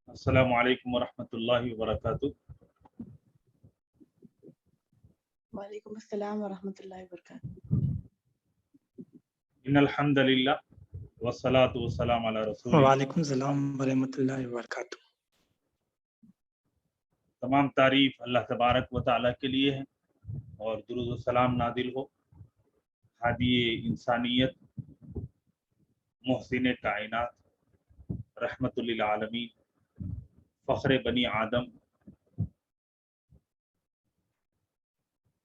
السلام علیکم ورحمۃ اللہ وبرکاتہ۔ وعلیکم السلام ورحمۃ اللہ وبرکاتہ۔ ان الحمد للہ والصلاۃ والسلام علی رسول اللہ۔ وعلیکم السلام ورحمۃ اللہ وبرکاتہ۔ تمام تعریف اللہ تبارک و تعالیٰ کے لیے ہے اور درود و سلام نازل ہو ہادی انسانیت، محسن کائنات، رحمت للعالمین، فخر بنی آدم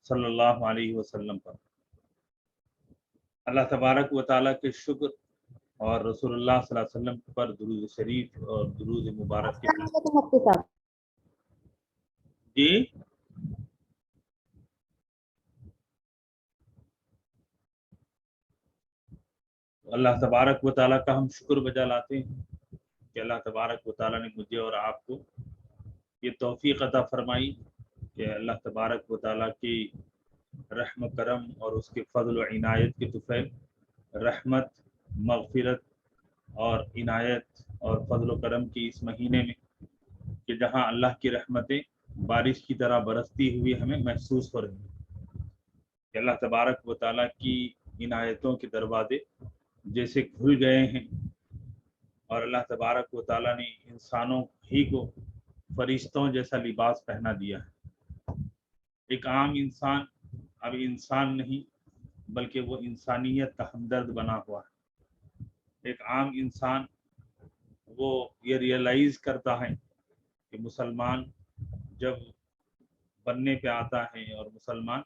صلی اللہ علیہ وسلم پر۔ اللہ تبارک و تعالیٰ کے شکر اور رسول اللہ صلی اللہ علیہ وسلم پر درود شریف اور درود مبارک کے جی اللہ تبارک و تعالیٰ کا ہم شکر بجا لاتے ہیں کہ اللہ تبارک و تعالیٰ نے مجھے اور آپ کو یہ توفیق عطا فرمائی کہ اللہ تبارک و تعالیٰ کی رحم کرم اور اس کے فضل و عنایت کے طفیل رحمت، مغفرت اور عنایت اور فضل و کرم کی اس مہینے میں کہ جہاں اللہ کی رحمتیں بارش کی طرح برستی ہوئی ہمیں محسوس ہو رہی ہیں کہ اللہ تبارک و تعالیٰ کی عنایتوں کے دروازے جیسے کھل گئے ہیں اور اللہ تبارک و تعالیٰ نے انسانوں ہی کو فرشتوں جیسا لباس پہنا دیا ہے۔ ایک عام انسان اب انسان نہیں بلکہ وہ انسانیت کا ہمدرد بنا ہوا ہے۔ ایک عام انسان وہ یہ ریئلائز کرتا ہے کہ مسلمان جب بننے پہ آتا ہے اور مسلمان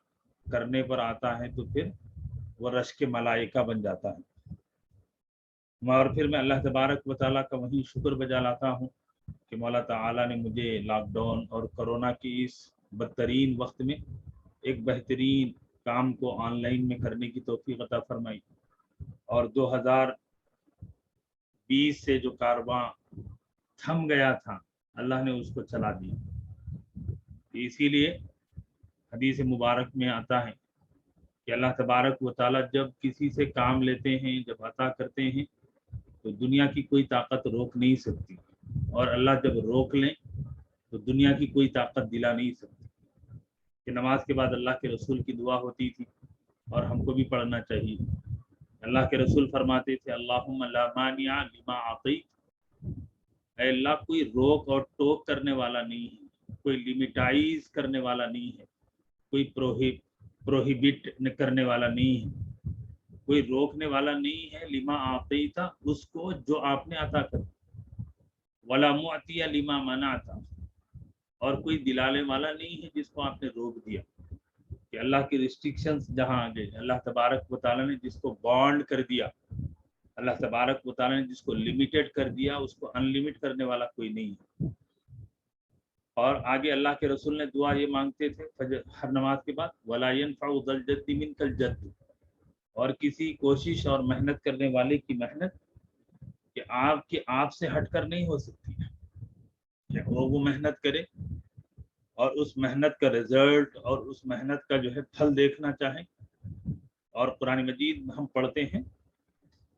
کرنے پر آتا ہے تو پھر وہ رشک ملائکہ بن جاتا ہے۔ اور پھر میں اللہ تبارک و تعالیٰ کا وہیں شکر بجا لاتا ہوں کہ مولا تعالیٰ نے مجھے لاک ڈاؤن اور کرونا کی اس بدترین وقت میں ایک بہترین کام کو آن لائن میں کرنے کی توفیق عطا فرمائی، اور 2020 سے جو کارواں تھم گیا تھا اللہ نے اس کو چلا دیا۔ اسی لیے حدیث مبارک میں آتا ہے کہ اللہ تبارک و تعالیٰ جب کسی سے کام لیتے ہیں، جب عطا کرتے ہیں تو دنیا کی کوئی طاقت روک نہیں سکتی، اور اللہ جب روک لیں تو دنیا کی کوئی طاقت دلا نہیں سکتی۔ کہ نماز کے بعد اللہ کے رسول کی دعا ہوتی تھی اور ہم کو بھی پڑھنا چاہیے۔ اللہ کے رسول فرماتے تھے اللہم لا مانع لما اعطیت، اے اللہ کوئی روک اور ٹوک کرنے والا نہیں ہے، کوئی لیمیٹائز کرنے والا نہیں ہے، کوئی پروہیبٹ کرنے والا نہیں ہے، کوئی روکنے والا نہیں ہے لما اعطیت اس کو جو آپ نے عطا کر، ولا معطی لما منعت اور کوئی دلانے والا نہیں ہے جس کو آپ نے روک دیا۔ کہ اللہ کی ریسٹرکشنز جہاں آ گئے، اللہ تبارک و تعالیٰ نے جس کو بانڈ کر دیا، اللہ تبارک و تعالیٰ نے جس کو لمیٹڈ کر دیا اس کو انلمیٹ کرنے والا کوئی نہیں ہے۔ اور آگے اللہ کے رسول نے دعا یہ مانگتے تھے ہر نماز کے بعد ولا ينفع ذا الجد منك الجد، اور کسی کوشش اور محنت کرنے والے کی محنت کہ آپ سے ہٹ کر نہیں ہو سکتی ہے، کہ وہ محنت کرے اور اس محنت کا رزلٹ اور اس محنت کا جو ہے پھل دیکھنا چاہیں۔ اور قرآن مجید میں ہم پڑھتے ہیں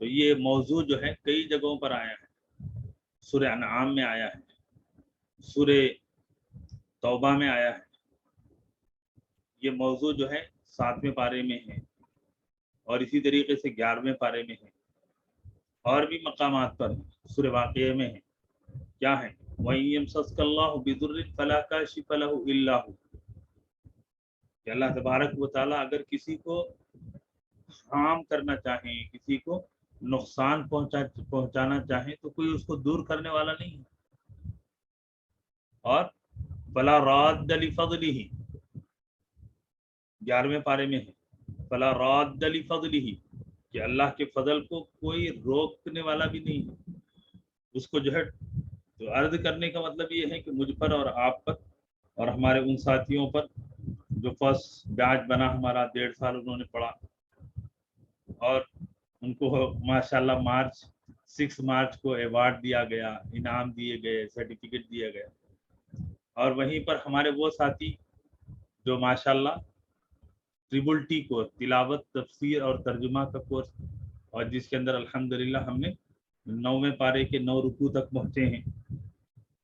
تو یہ موضوع جو ہے کئی جگہوں پر آیا ہے، سورہ انعام میں آیا ہے، سورہ توبہ میں آیا ہے، یہ موضوع جو ہے 7ویں پارے میں ہے، اور اسی طریقے سے 11ویں پارے میں ہے، اور بھی مقامات پر سورہ واقعہ میں ہے۔ کیا ہے؟ وَإِن يَمْسَسْكَ اللَّهُ بِضُرٍّ فَلَا كَاشِفَ لَهُ إِلَّا هُوَ، کہ اللہ تبارک و تعالیٰ اگر کسی کو ہارم کرنا چاہیں، کسی کو نقصان پہنچانا چاہیں تو کوئی اس کو دور کرنے والا نہیں ہے۔ اور فَلَا رَادَّ لِفَضْلِهِ 11ویں پارے میں ہے فَلَا رَادَّ لِفَضْلِهِ، کہ اللہ کے فضل کو کوئی روکنے والا بھی نہیں ہے۔ اس کو جو ہے تو عرض کرنے کا مطلب یہ ہے کہ مجھ پر اور آپ پر اور ہمارے ان ساتھیوں پر جو فرسٹ بیچ بنا ہمارا 1.5 سال انہوں نے پڑھا، اور ان کو ماشاءاللہ 6 مارچ کو ایوارڈ دیا گیا، انعام دیے گئے، سرٹیفکیٹ دیا گیا۔ اور وہیں پر ہمارے وہ ساتھی جو ماشاءاللہ ٹریبل ٹی کورس، تلاوت، تفسیر اور ترجمہ کا کورس، اور جس کے اندر الحمدللہ ہم نے 9ویں پارے کے 9 رکوع تک پہنچے ہیں۔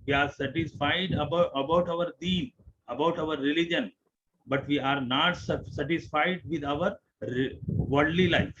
We are satisfied about our deen, about our religion, but we are not satisfied with our worldly life.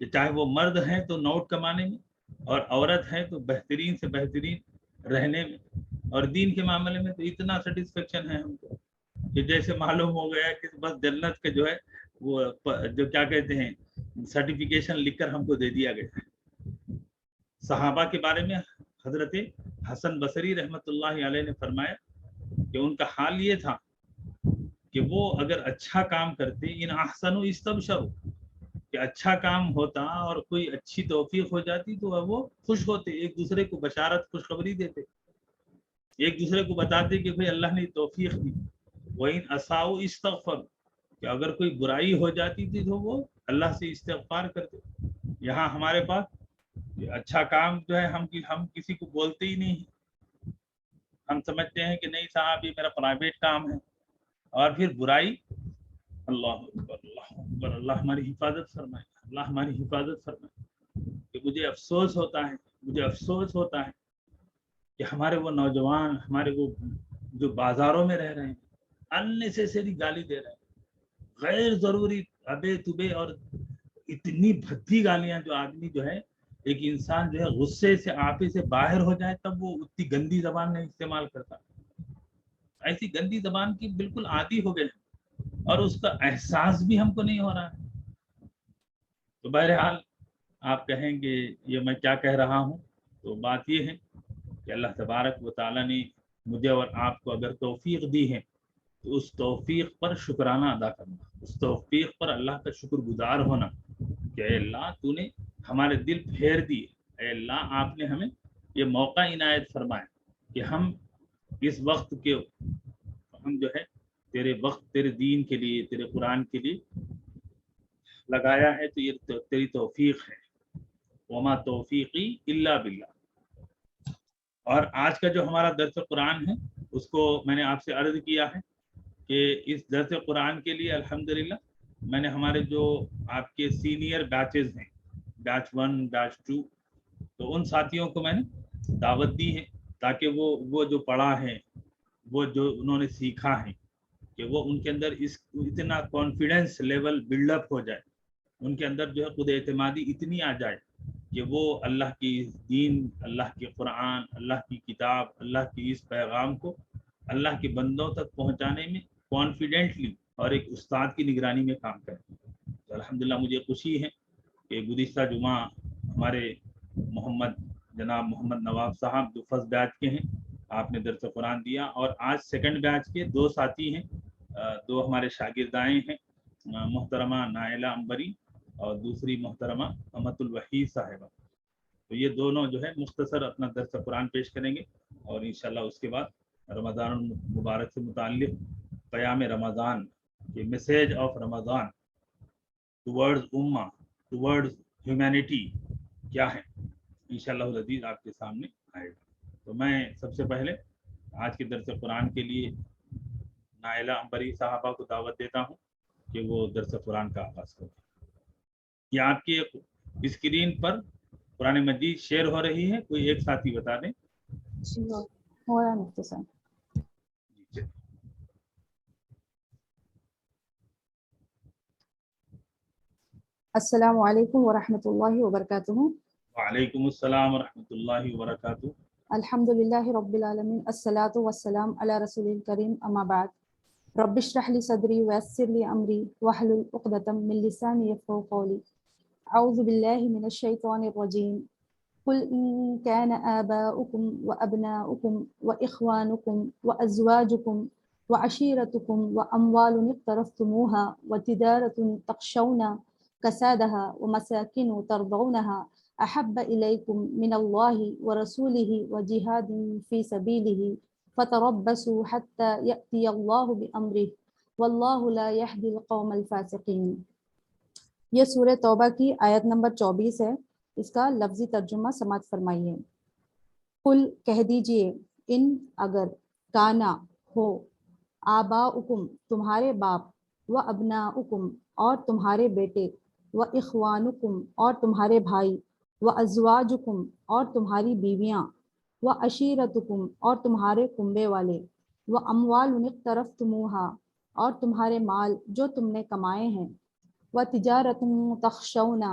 کہ چاہے وہ مرد ہیں تو نوٹ کمانے میں، اور عورت ہے تو بہترین سے بہترین رہنے میں، اور دین کے معاملے میں تو اتنا سیٹسفیکشن ہے ہم کو کہ جیسے معلوم ہو گیا کہ بس جنت کے جو ہے وہ جو کیا کہتے ہیں سرٹیفکیشن لکھ کر ہم کو دے دیا گیا ہے۔ صحابہ کے بارے میں حضرت حسن بصری رحمۃ اللہ علیہ نے فرمایا کہ ان کا حال یہ تھا کہ وہ اگر اچھا کام کرتے، ان احسنوا استبشروا، کہ اچھا کام ہوتا اور کوئی اچھی توفیق ہو جاتی تو وہ خوش ہوتے، ایک دوسرے کو بشارت خوشخبری دیتے، ایک دوسرے کو بتاتے کہ بھئی اللہ نے توفیق دی۔ وَإِنْ أَسَاءُوا اسْتَغْفَرُوا، کہ اگر کوئی برائی ہو جاتی تھی تو وہ اللہ سے استغفار کرتے۔ یہاں ہمارے پاس اچھا کام جو ہے ہم کسی کو بولتے ہی نہیں، ہم سمجھتے ہیں کہ نہیں صاحب یہ میرا پرائیویٹ کام ہے، اور پھر برائی اللہ اکبر اللہ اکبر، اللہ ہماری حفاظت فرمائے، اللہ ہماری حفاظت فرمائے۔ کہ مجھے افسوس ہوتا ہے کہ ہمارے وہ نوجوان، ہمارے وہ جو بازاروں میں رہ رہے ہیں، اننیسیسری گالی دے رہے ہیں، غیر ضروری ابے تبے، اور اتنی بھدی گالیاں جو آدمی جو ہے، ایک انسان جو ہے غصے سے آپے سے باہر ہو جائے تب وہ اتنی گندی زبان نہیں استعمال کرتا۔ ایسی گندی زبان کی بالکل عادی ہو گئے اور اس کا احساس بھی ہم کو نہیں ہو رہا ہے۔ تو بہرحال آپ کہیں گے یہ میں کیا کہہ رہا ہوں، تو بات یہ ہے کہ اللہ تبارک و تعالیٰ نے مجھے اور آپ کو اگر توفیق دی ہے تو اس توفیق پر شکرانہ ادا کرنا، اس توفیق پر اللہ کا شکر گزار ہونا کہ اے اللہ تو نے ہمارے دل پھیر دیے، اے اللہ آپ نے ہمیں یہ موقع عنایت فرمایا کہ ہم اس وقت کے ہم جو ہے تیرے وقت، تیرے دین کے لیے، تیرے قرآن کے لیے لگایا ہے، تو یہ تیری توفیق ہے۔ وما توفیقی الا باللہ۔ اور آج کا جو ہمارا درس قرآن ہے اس کو میں نے آپ سے عرض کیا ہے کہ اس درس قرآن کے لیے الحمدللہ میں نے ہمارے جو آپ کے سینئر بیچز ہیں، بیچ 1 بیچ 2، تو ان ساتھیوں کو میں نے دعوت دی ہے تاکہ وہ جو پڑھا ہے، وہ جو انہوں نے سیکھا ہے، کہ وہ ان کے اندر اتنا کانفیڈنس لیول بلڈ اپ ہو جائے، ان کے اندر جو ہے خود اعتمادی اتنی آ جائے کہ وہ اللہ کی دین، اللہ کے قرآن، اللہ کی کتاب، اللہ کی اس پیغام کو اللہ کے بندوں تک پہنچانے میں کانفیڈنٹلی اور ایک استاد کی نگرانی میں کام کریں۔ تو الحمدللہ مجھے خوشی ہے کہ گزشتہ جمعہ ہمارے جناب محمد نواب صاحب جو فرسٹ بیچ کے ہیں، آپ نے درس قرآن دیا، اور آج سیکنڈ بیچ کے 2 ساتھی ہیں، 2 ہمارے شاگردائیں ہیں، محترمہ نائلہ امبری اور دوسری محترمہ امت الوحید صاحبہ۔ تو یہ دونوں جو ہے مختصر اپنا درس قرآن پیش کریں گے، اور انشاءاللہ اس کے بعد رمضان المبارک سے متعلق قیام رمضان کے میسیج آف رمضان ٹورڈز امہ، ٹورڈز ہیومینٹی کیا ہے، انشاءاللہ العزیز آپ کے سامنے آئے گا۔ تو میں سب سے پہلے آج کے درس قرآن کے لیے نائلہ امبری صاحبہ کو دعوت دیتا ہوں کہ وہ درس قرآن کا آغاز کریں۔ یہ آپ کی اسکرین پر قرآن مجید شیئر ہو رہی ہے، کوئی ایک ساتھی بتا دیں۔ ہو رہا ہے مفتی صاحب۔ السلام علیکم ورحمۃ اللہ وبرکاتہ۔ وعلیکم السلام ورحمۃ اللہ وبرکاتہ۔ الحمد للہ رب العالمین، الصلاۃ والسلام علی رسول الکریم، اما بعد، رب اشرح لی صدری ویسر لی امری واحلل عقدۃ من لسانی یفقہوا قولی۔ اعوذ باللہ من الشیطان الرجیم۔ قل ان كان آباؤكم وأبناؤكم وإخوانكم وأزواجكم وعشيرتكم وأموال اقترفتموها وتجارة تخشون كسادها ومساكن ترضونها أحب إليكم من الله ورسوله وجهاد في سبيله فتربصوا حتى يأتي الله بأمره والله لا يهدي القوم الفاسقين۔ یہ سورہ توبہ کی آیت نمبر 24 ہے، اس کا لفظی ترجمہ سماعت فرمائیے۔ قل کہہ دیجئے، ان اگر، کانا ہو، آباؤکم تمہارے باپ، و ابناؤکم اور تمہارے بیٹے، و اخوانکم اور تمہارے بھائی، و ازواجکم اور تمہاری بیویاں، و عشیرتکم اور تمہارے کنبے والے، و اموال اقترفتموہا اور تمہارے مال جو تم نے کمائے ہیں، و تجارت تخشونا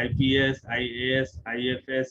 IPS, IAS, IFS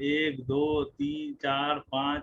1 2 3 4 5,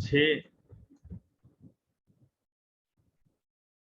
6।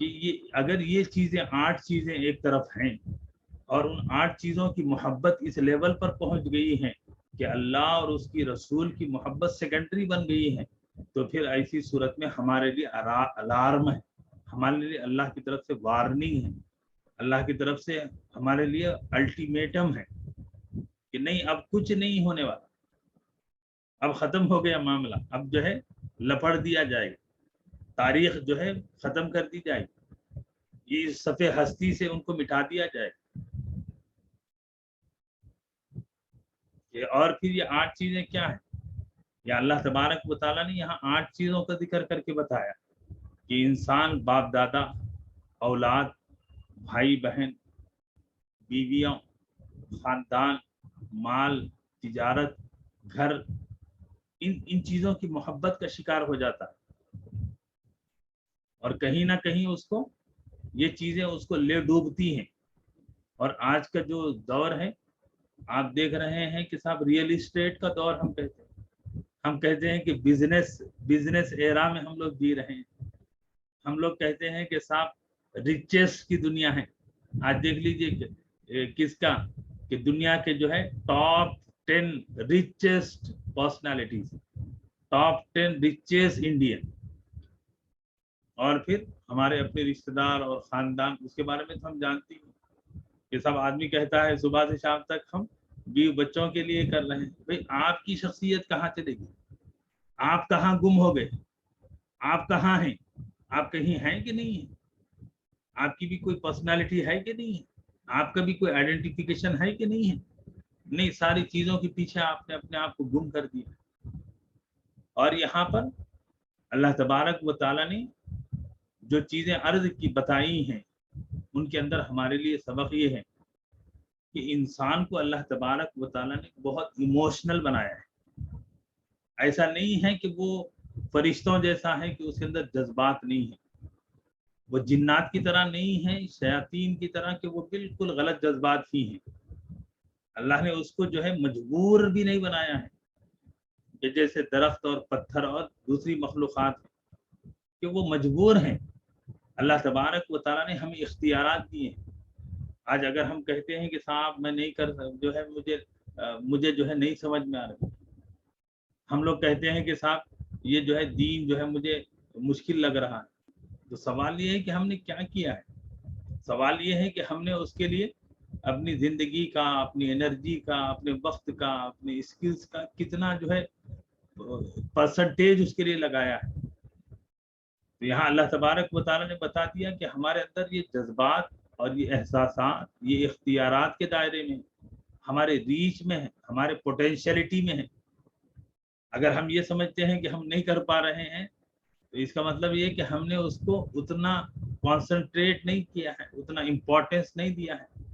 کہ یہ اگر یہ چیزیں 8 چیزیں ایک طرف ہیں اور ان 8 چیزوں کی محبت اس لیول پر پہنچ گئی ہے کہ اللہ اور اس کی رسول کی محبت سیکنڈری بن گئی ہے، تو پھر ایسی صورت میں ہمارے لیے الارم ہے، ہمارے لیے اللہ کی طرف سے وارننگ ہے، اللہ کی طرف سے ہمارے لیے الٹیمیٹم ہے کہ نہیں، اب کچھ نہیں ہونے والا، اب ختم ہو گیا معاملہ، اب جو ہے لپڑ دیا جائے گا، تاریخ جو ہے ختم کر دی جائے گی، یہ صفحے ہستی سے ان کو مٹا دیا جائے گا۔ اور پھر یہ 8 چیزیں کیا ہیں؟ یا اللہ تبارک و تعالیٰ نے یہاں 8 چیزوں کا ذکر کر کے بتایا کہ انسان، باپ دادا، اولاد، بھائی بہن، بیویاں، خاندان، مال، تجارت، گھر، ان چیزوں کی محبت کا شکار ہو جاتا ہے، اور کہیں نہ کہیں اس کو یہ چیزیں اس کو لے ڈوبتی ہیں۔ اور آج کا جو دور ہے، آپ دیکھ رہے ہیں کہ صاحب ریئل اسٹیٹ کا دور ہم کہتے ہیں کہ بزنس ایرا میں ہم لوگ جی رہے ہیں، ہم لوگ کہتے ہیں کہ صاحب ریچسٹ کی دنیا ہے۔ آج دیکھ لیجئے کس کا، کہ دنیا کے جو ہے top 10 richest personalities, top 10 richest Indian, اور پھر ہمارے اپنے رشتہ دار اور خاندان، اس کے بارے میں تو ہم جانتے ہیں کہ سب آدمی کہتا ہے صبح سے شام تک ہم بیوی بچوں کے لیے کر رہے ہیں۔ بھئی آپ کی شخصیت کہاں چلے گی؟ آپ کہاں گم ہو گئے؟ آپ کہاں ہیں؟ آپ کہیں ہیں کہ نہیں ہیں؟ آپ کی بھی کوئی پرسنالٹی ہے کہ نہیں ہے؟ آپ کا بھی کوئی آئیڈینٹیفیکیشن ہے کہ نہیں ہے؟ نہیں، ساری چیزوں کے پیچھے آپ نے اپنے آپ کو گم کر دیا۔ اور یہاں پر اللہ تبارک و تعالیٰ نے جو چیزیں عرض کی بتائی ہیں، ان کے اندر ہمارے لیے سبق یہ ہے کہ انسان کو اللہ تبارک و تعالیٰ نے بہت ایموشنل بنایا ہے۔ ایسا نہیں ہے کہ وہ فرشتوں جیسا ہے کہ اس کے اندر جذبات نہیں ہیں، وہ جنات کی طرح نہیں ہے، شیاطین کی طرح کہ وہ بالکل غلط جذبات ہی ہیں۔ اللہ نے اس کو جو ہے مجبور بھی نہیں بنایا ہے کہ جیسے درخت اور پتھر اور دوسری مخلوقات ہیں کہ وہ مجبور ہیں۔ اللہ تبارک و تعالیٰ نے ہمیں اختیارات دیے ہیں۔ آج اگر ہم کہتے ہیں کہ صاحب میں نہیں کر، جو ہے مجھے جو ہے نہیں سمجھ میں آ رہا، ہم لوگ کہتے ہیں کہ صاحب یہ جو ہے دین جو ہے مجھے مشکل لگ رہا ہے، تو سوال یہ ہے کہ ہم نے کیا کیا ہے؟ سوال یہ ہے کہ ہم نے اس کے لیے اپنی زندگی کا، اپنی انرجی کا، اپنے وقت کا، اپنے اسکلز کا کتنا جو ہے پرسنٹیج اس کے لیے لگایا ہے۔ تو یہاں اللہ تبارک و تعالیٰ نے بتا دیا کہ ہمارے اندر یہ جذبات اور یہ احساسات، یہ اختیارات کے دائرے میں، ہمارے ریچ میں ہے، ہمارے پوٹینشیلٹی میں ہے۔ اگر ہم یہ سمجھتے ہیں کہ ہم نہیں کر پا رہے ہیں، تو اس کا مطلب یہ کہ ہم نے اس کو اتنا کانسنٹریٹ نہیں کیا ہے، اتنا امپورٹنس نہیں دیا ہے۔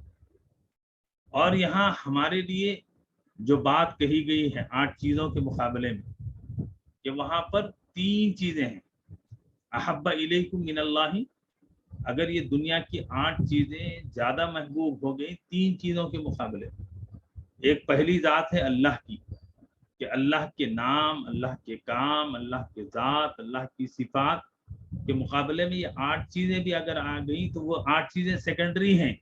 اور یہاں ہمارے لیے جو بات کہی گئی ہے 8 چیزوں کے مقابلے میں، کہ وہاں پر 3 چیزیں ہیں۔ احب الیکم من اللہ، اگر یہ دنیا کی 8 چیزیں زیادہ محبوب ہو گئی 3 چیزوں کے مقابلے، ایک پہلی ذات ہے اللہ کی، کہ اللہ کے نام، اللہ کے کام، اللہ کے ذات، اللہ کی صفات کے مقابلے میں یہ 8 چیزیں بھی اگر آ گئی تو وہ 8 چیزیں سیکنڈری ہیں۔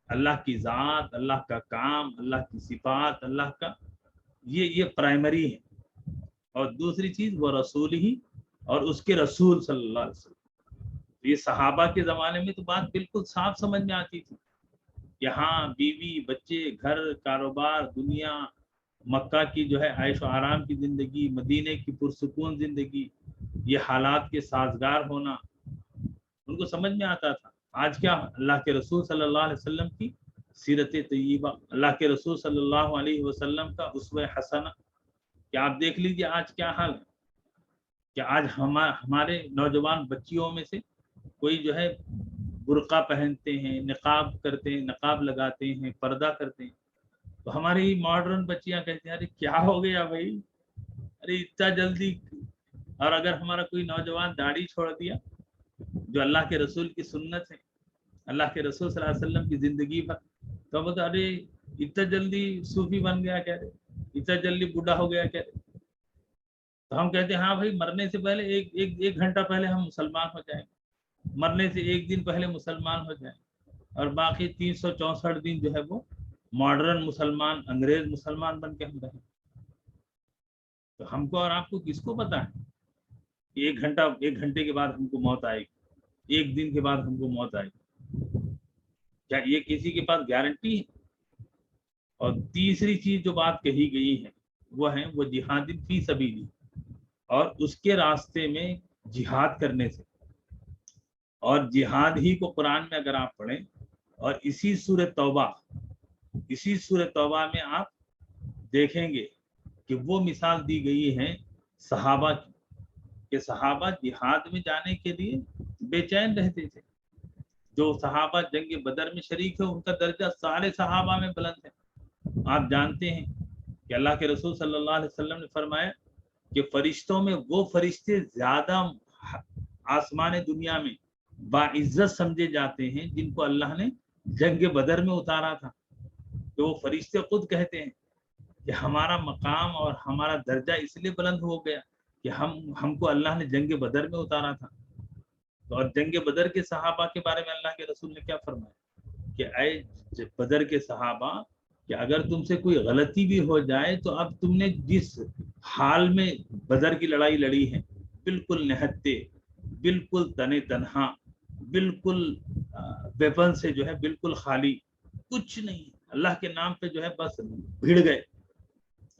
اللہ کی ذات، اللہ کا کام، اللہ کی صفات، اللہ کا یہ پرائمری ہے۔ اور دوسری چیز وہ رسول ہی، اور اس کے رسول صلی اللہ علیہ وسلم۔ یہ صحابہ کے زمانے میں تو بات بالکل صاف سمجھ میں آتی تھی، یہاں بیوی، بچے، گھر، کاروبار، دنیا، مکہ کی جو ہے عیش و آرام کی زندگی، مدینے کی پرسکون زندگی، یہ حالات کے سازگار ہونا ان کو سمجھ میں آتا تھا۔ آج کیا، اللہ کے رسول صلی اللہ علیہ وسلم کی سیرت طیبہ، اللہ کے رسول صلی اللہ علیہ وسلم کا اسوہ حسنہ، کہ آپ دیکھ لیجیے آج کیا حال ہے، کہ آج ہمارے نوجوان بچیوں میں سے کوئی جو ہے برقع پہنتے ہیں، نقاب کرتے ہیں، نقاب لگاتے ہیں، پردہ کرتے ہیں، تو ہماری ماڈرن بچیاں کہتے ہیں ارے کیا ہو گیا بھائی، ارے اتنا جلدی۔ اور اگر ہمارا کوئی نوجوان داڑھی چھوڑ دیا، جو اللہ کے رسول کی سنت ہے، اللہ کے رسول صلی اللہ علیہ وسلم کی زندگی بھر، تو بتا ارے اتنا جلدی صوفی بن گیا، کہہ رہے اتنا جلدی بوڑھا ہو گیا، کہہ رہے۔ تو ہم کہتے ہیں ہاں بھائی، مرنے سے پہلے ایک گھنٹہ پہلے ہم مسلمان ہو جائیں گے۔ مرنے سے ایک دن پہلے مسلمان ہو جائیں اور باقی 364 دن جو ہے وہ ماڈرن مسلمان، انگریز مسلمان بن کے ہم رہیں. تو ہم کو اور آپ کو کس کو پتا ہے کہ ایک گھنٹے کے بعد ہم کو موت آئے گی، ایک دن کے بعد ہم کو موت آئے گی؟ کیا یہ کسی کے پاس گارنٹی ہے؟ اور تیسری چیز جو بات کہی گئی ہے وہ ہے وہ جہاد فی سبیلی، اور اس کے راستے میں جہاد کرنے سے. اور جہاد ہی کو قرآن میں اگر آپ پڑھیں اور اسی سورۃ توبہ میں آپ دیکھیں گے کہ وہ مثال دی گئی ہے صحابہ کی، کہ صحابہ جہاد میں جانے کے لیے بے چین رہتے تھے. جو صحابہ جنگ بدر میں شریک ہے ان کا درجہ سارے صحابہ میں بلند ہے. آپ جانتے ہیں کہ اللہ کے رسول صلی اللہ علیہ وسلم نے فرمایا کہ فرشتوں میں وہ فرشتے زیادہ آسمان دنیا میں باعزت سمجھے جاتے ہیں جن کو اللہ نے جنگ بدر میں اتارا تھا. تو وہ فرشتے خود کہتے ہیں کہ ہمارا مقام اور ہمارا درجہ اس لیے بلند ہو گیا کہ ہم کو اللہ نے جنگ بدر میں اتارا تھا. اور جنگ بدر کے صحابہ کے بارے میں اللہ کے رسول نے کیا فرمایا کہ اے بدر کے صحابہ کہ اگر تم سے کوئی غلطی بھی ہو جائے تو اب تم نے جس حال میں بدر کی لڑائی لڑی ہے، بالکل نہتے، بالکل تنے تنہا، بالکل ویپن سے جو ہے بالکل خالی، کچھ نہیں، اللہ کے نام پہ جو ہے بس بھیڑ گئے،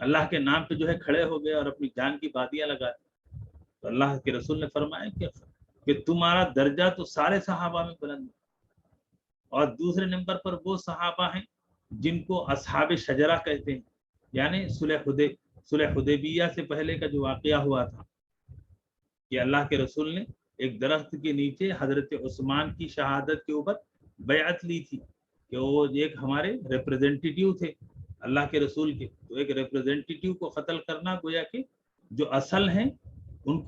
اللہ کے نام پہ جو ہے کھڑے ہو گئے اور اپنی جان کی بادیاں لگا دی. تو اللہ کے رسول نے فرمایا کہ تمہارا درجہ تو سارے صحابہ میں بلند ہے. اور دوسرے نمبر پر وہ صحابہ ہیں جن کو اصحاب شجرہ کہتے ہیں، یعنی صلح حدیبیہ سے پہلے کا جو واقعہ ہوا تھا کہ اللہ کے رسول نے ایک درخت کے نیچے حضرت عثمان کی شہادت کے اوپر بیعت لی تھی کہ وہ ایک ہمارے ریپریزنٹیٹیو تھے اللہ کے رسول کے. تو ایک ریپریزنٹیٹیو کو قتل کرنا گویا کہ جو اصل ہیں ان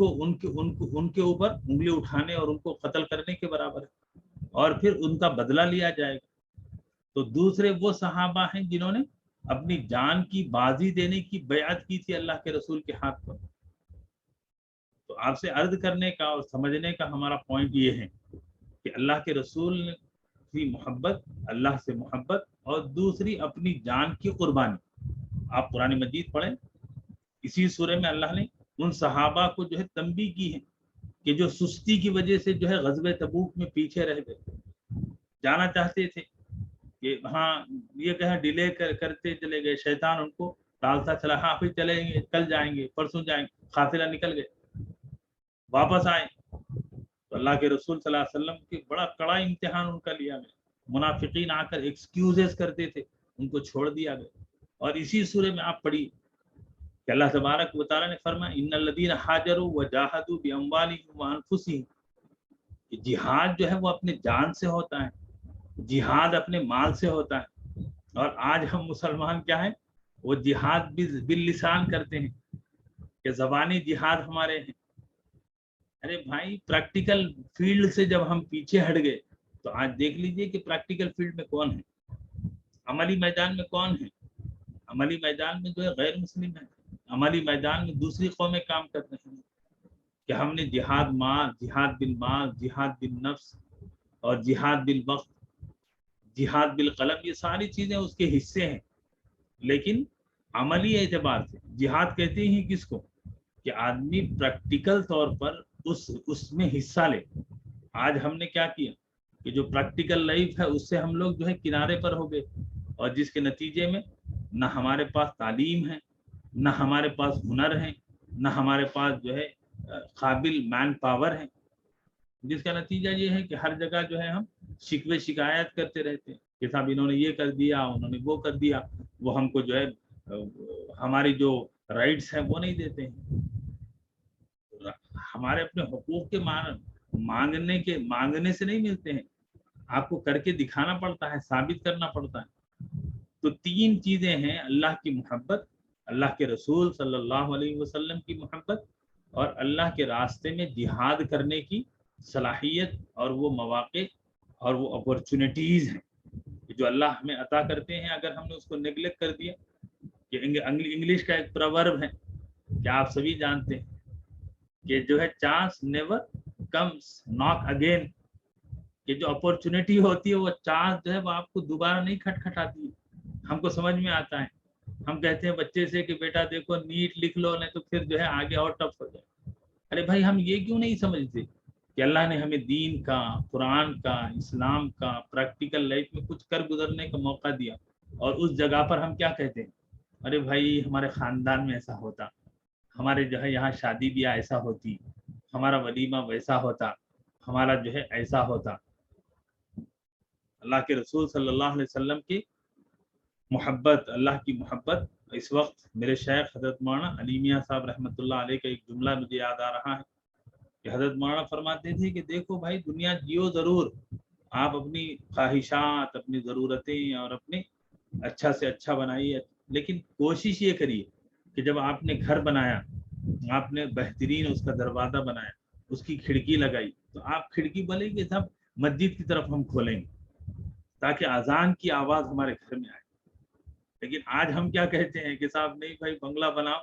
کے اوپر انگلی اٹھانے اور ان کو قتل کرنے کے برابر ہے، اور پھر ان کا بدلہ لیا جائے گا. تو دوسرے وہ صحابہ ہیں جنہوں نے اپنی جان کی بازی دینے کی بیعت کی تھی اللہ کے رسول کے ہاتھ پر. تو آپ سے عرض کرنے کا اور سمجھنے کا ہمارا پوائنٹ یہ ہے کہ اللہ کے رسول کی محبت، اللہ سے محبت، اور دوسری اپنی جان کی قربانی. آپ قرآن مجید پڑھیں، اسی سورہ میں اللہ نے ان صحابہ کو جو ہے تنبیہ کی ہے کہ جو سستی کی وجہ سے جو ہے غزوہ تبوک میں پیچھے رہ گئے، جانا چاہتے تھے کہ ہاں یہ کہاں ڈیلے کرتے چلے گئے، شیطان ان کو ٹالتا چلا، ہاں پھر چلیں گے، کل جائیں گے، پرسوں جائیں گے، قافلہ نکل گئے، واپس آئے. تو اللہ کے رسول صلی اللہ علیہ وسلم کی بڑا کڑا امتحان ان کا لیا گیا. منافقین آ کر ایکسکیوزز کرتے تھے، ان کو چھوڑ دیا گیا. اور اسی سورے میں آپ پڑھیے کہ اللہ تبارک و تعالیٰ نے فرمایا ان الذین ہاجروا وجاہدوا باموالہم وانفسہم، کہ جہاد جو ہے وہ اپنے جان سے ہوتا ہے، جہاد اپنے مال سے ہوتا ہے. اور آج ہم مسلمان کیا ہیں، وہ جہاد باللسان کرتے ہیں کہ زبانی جہاد ہمارے ہیں. ارے بھائی پریکٹیکل فیلڈ سے جب ہم پیچھے ہٹ گئے تو آج دیکھ لیجئے کہ پریکٹیکل فیلڈ میں کون ہے، عملی میدان میں کون ہے. عملی میدان میں جو ہے غیر مسلم ہے، عملی میدان میں دوسری قومیں کام کر رہے ہیں. کہ ہم نے جہاد مال، جہاد بالمال، جہاد بالنفس اور جہاد بالوقت، جہاد بالقلم، یہ ساری چیزیں اس کے حصے ہیں. لیکن عملی اعتبار سے جہاد کہتے ہیں کس کو کہ آدمی پریکٹیکل طور پر اس میں حصہ لے. آج ہم نے کیا کیا کہ جو پریکٹیکل لائف ہے اس سے ہم لوگ جو ہے کنارے پر ہو گئے، اور جس کے نتیجے میں نہ ہمارے پاس تعلیم ہے، نہ ہمارے پاس ہنر ہے، نہ ہمارے پاس جو ہے قابل مین پاور ہے، جس کا نتیجہ یہ ہے کہ ہر جگہ جو ہے ہم شکوے شکایت کرتے رہتے ہیں کہ صاحب انہوں نے یہ کر دیا، انہوں نے وہ کر دیا، وہ ہم کو جو ہے ہماری جو رائٹس ہیں وہ نہیں دیتے ہیں. ہمارے اپنے حقوق کے مانگنے سے نہیں ملتے ہیں، آپ کو کر کے دکھانا پڑتا ہے، ثابت کرنا پڑتا ہے. تو تین چیزیں ہیں، اللہ کی محبت، اللہ کے رسول صلی اللہ علیہ وسلم کی محبت، اور اللہ کے راستے میں جہاد کرنے کی صلاحیت اور وہ مواقع اور وہ اپورچونیٹیز ہیں جو اللہ ہمیں عطا کرتے ہیں. اگر ہم نے اس کو نیگلیکٹ کر دیا، کہ انگلش کا ایک پروورب ہے کہ آپ سبھی جانتے ہیں کہ جو ہے chance never comes not again, کہ جو اپورچونیٹی ہوتی ہے وہ چانس جو ہے وہ آپ کو دوبارہ نہیں کھٹکھٹاتی ہے. ہم کو سمجھ میں آتا ہے, ہم کہتے ہیں بچے سے کہ بیٹا دیکھو نیٹ لکھ لو نہیں تو پھر جو ہے آگے اور ٹف ہو جائے. ارے بھائی ہم یہ کیوں نہیں سمجھتے کہ اللہ نے ہمیں دین کا, قرآن کا, اسلام کا پریکٹیکل لائف میں کچھ کر گزرنے کا موقع دیا, اور اس جگہ پر ہم کیا کہتے ہیں, ارے بھائی ہمارے خاندان میں ایسا ہوتا, ہمارے جو ہے یہاں شادی بیاہ ایسا ہوتی, ہمارا ولیمہ ویسا ہوتا, ہمارا جو ہے ایسا ہوتا. اللہ کے رسول صلی اللہ علیہ وسلم کی محبت, اللہ کی محبت. اس وقت میرے شیخ حضرت مولانا علی میاں صاحب رحمۃ اللہ علیہ کا ایک جملہ مجھے یاد آ رہا ہے کہ حضرت مولانا فرماتے تھے کہ دیکھو بھائی دنیا جیو ضرور, آپ اپنی خواہشات, اپنی ضرورتیں اور اپنے اچھا سے اچھا بنائیے, لیکن کوشش یہ کریے کہ جب آپ نے گھر بنایا, آپ نے بہترین اس کا دروازہ بنایا, اس کی کھڑکی لگائی, تو آپ کھڑکی بولے کہ سب مسجد کی طرف ہم کھولیں گے تاکہ اذان کی آواز ہمارے گھر میں آئے. لیکن آج ہم کیا کہتے ہیں کہ صاحب نہیں بھائی بنگلہ بناؤ,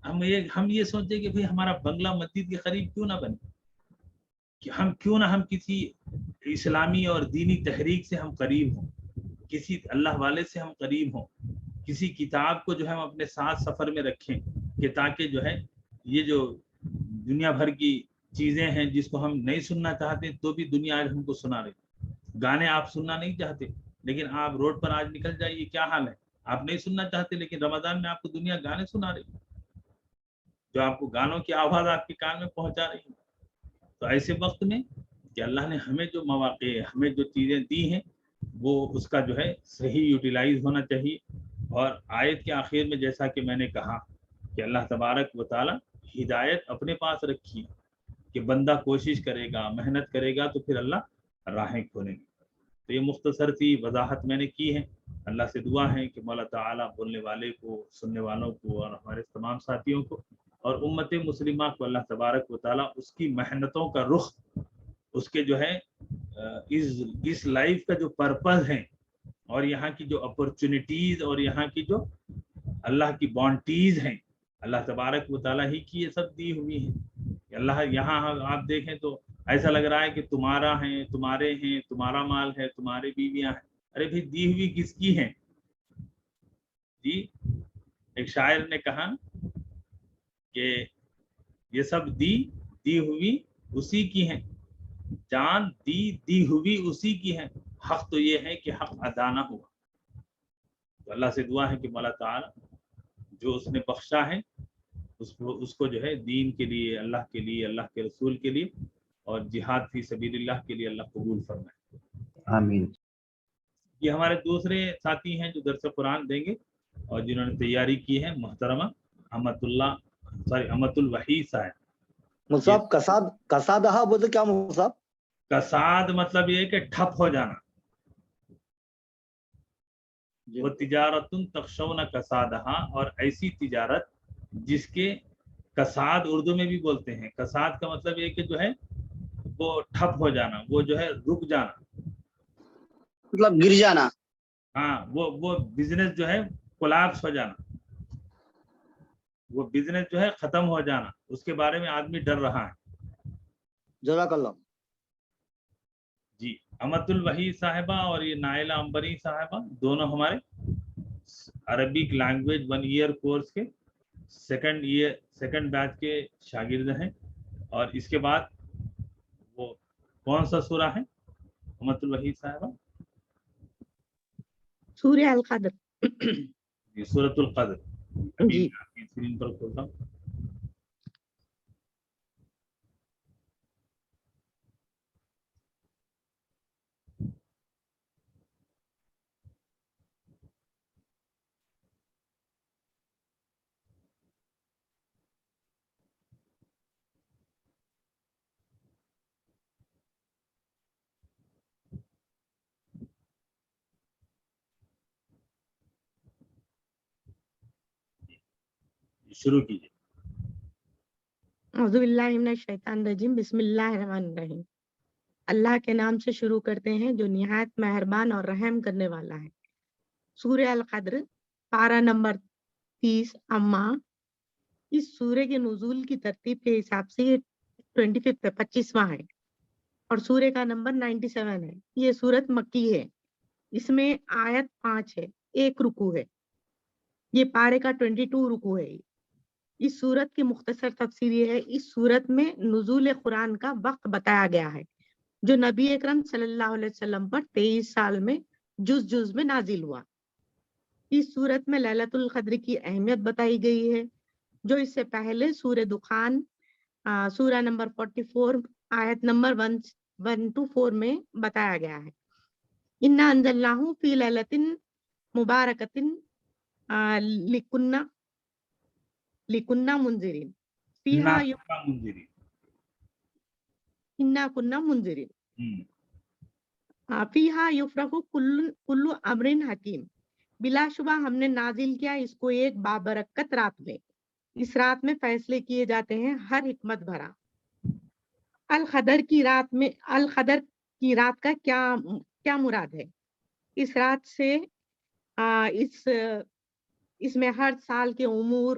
ہم یہ سوچیں کہ بھائی ہمارا بنگلہ مسجد کے قریب کیوں نہ بنے, کہ ہم کسی اسلامی اور دینی تحریک سے ہم قریب ہوں, کسی اللہ والے سے ہم قریب ہوں, کسی کتاب کو جو ہے ہم اپنے ساتھ سفر میں رکھیں کہ تاکہ جو ہے یہ جو دنیا بھر کی چیزیں ہیں جس کو ہم نہیں سننا چاہتے تو بھی دنیا آج ہم کو سنا رہی. گانے آپ سننا نہیں چاہتے لیکن آپ روڈ پر آج نکل جائیے, کیا حال ہے, آپ نہیں سننا چاہتے لیکن رمضان میں آپ کو دنیا گانے سنا رہی, جو آپ کو گانوں کی آواز آپ کے کان میں پہنچا رہی ہے. تو ایسے وقت میں کہ اللہ نے ہمیں جو مواقع, ہمیں جو چیزیں دی ہیں وہ اس کا جو ہے صحیح یوٹیلائز ہونا چاہیے. اور آیت کے آخر میں جیسا کہ میں نے کہا کہ اللہ تبارک و تعالی ہدایت اپنے پاس رکھی کہ بندہ کوشش کرے گا, محنت کرے گا تو پھر اللہ راہیں کھولیں گے. تو یہ مختصر سی وضاحت میں نے کی ہے. اللہ سے دعا ہے کہ مولا تعالیٰ بولنے والے کو, سننے والوں کو اور ہمارے تمام ساتھیوں کو اور امت مسلمہ کو اللہ تبارک و تعالیٰ اس کی محنتوں کا رخ, اس کے جو ہے اس لائف کا جو پرپز ہے اور یہاں کی جو اپرچونٹیز اور یہاں کی جو اللہ کی بانٹیز ہیں, اللہ تبارک و تعالیٰ ہی کی یہ سب دی ہوئی ہیں. اللہ یہاں آپ دیکھیں تو ایسا لگ رہا ہے کہ تمہارا ہے, تمہارے ہیں, تمہارا مال ہے, تمہارے بیویاں ہیں. ارے بھائی دی ہوئی کس کی ہیں جی؟ ایک شاعر نے کہا کہ یہ سب دی ہوئی اسی کی ہیں, جان دی ہوئی اسی کی ہے, حق تو یہ ہے کہ حق ادا نہ ہوا. تو اللہ سے دعا ہے کہ مولا تعالی جو اس نے بخشا ہے اس کو جو ہے دین کے لیے, اللہ کے لیے, اللہ کے رسول کے لیے اور جہاد فی سبیل اللہ کے لیے اللہ قبول فرمائے. آمین. یہ ہمارے دوسرے ساتھی ہیں جو درس قرآن دیں گے اور جنہوں نے تیاری کی ہے, محترمہ امت الوحید صاحب. مصعب کسادہ بولتے کیا مصعب؟ کساد مطلب یہ کہ ٹھپ ہو جانا. وہ تجارتن تخشون کسادہ, اور ایسی تجارت جس کے کساد اردو میں بھی بولتے ہیں. کساد کا مطلب یہ کہ جو ہے وہ ٹھپ ہو جانا, وہ جو ہے رک جانا, مطلب گر جانا. ہاں وہ بزنس جو ہے کولیپس ہو جانا, وہ بزنس جو ہے ختم ہو جانا, اس کے بارے میں آدمی ڈر رہا ہے. جزاک اللہ. جی امت الوحید صاحبہ اور یہ نائلہ امبری صاحبہ دونوں ہمارے عربک لینگویج 1 ایئر کورس کے سیکنڈ بیچ کے شاگرد ہیں. اور اس کے بعد وہ کون سا سورہ ہے امت الوحید صاحبہ؟ سورہ القدر. جی سورۃ القدر. جی اسکرین پر کھولتا ہوں. شروع کیجیے. اعوذ باللہ من الشیطان الرجیم. بسم اللہ الرحمن الرحیم. اللہ کے نام سے شروع کرتے ہیں جو نہایت مہربان اور رحم کرنے والا ہے. سورہ القدر پارہ نمبر 30 اما. اس سورہ کے نزول کی ترتیب کے حساب سے 25واں ہے. اور سورہ کا نمبر 97 ہے. یہ سورت مکی ہے. اس میں آیت 5 ہے, 1 رکوع ہے. یہ پارے کا 22 رکوع ہے. اس سورت کی مختصر تفسیر یہ ہے, اس سورت میں نزول قرآن کا وقت بتایا گیا ہے جو نبی اکرم صلی اللہ علیہ وسلم پر 23 سال میں جز میں نازل ہوا. اس سورت میں لیلۃ القدر کی اہمیت بتائی گئی ہے جو اس سے پہلے سورہ دخان سورہ نمبر 44 آیت نمبر 1 to 4 میں بتایا گیا ہے. انا انزلناہ فی لیلۃ مبارکۃ لکنہ منذرین فیہا منذرین. انا کنہ منذرین فیہا یفرق کل امر حکیم. بلا شبہ ہم نے نازل کیا اس کو ایک بابرکت رات میں. اس رات میں فیصلے کیے جاتے ہیں ہر حکمت بھرا. القدر کی رات کا کیا مراد ہے؟ اس رات سے اس میں ہر سال کے امور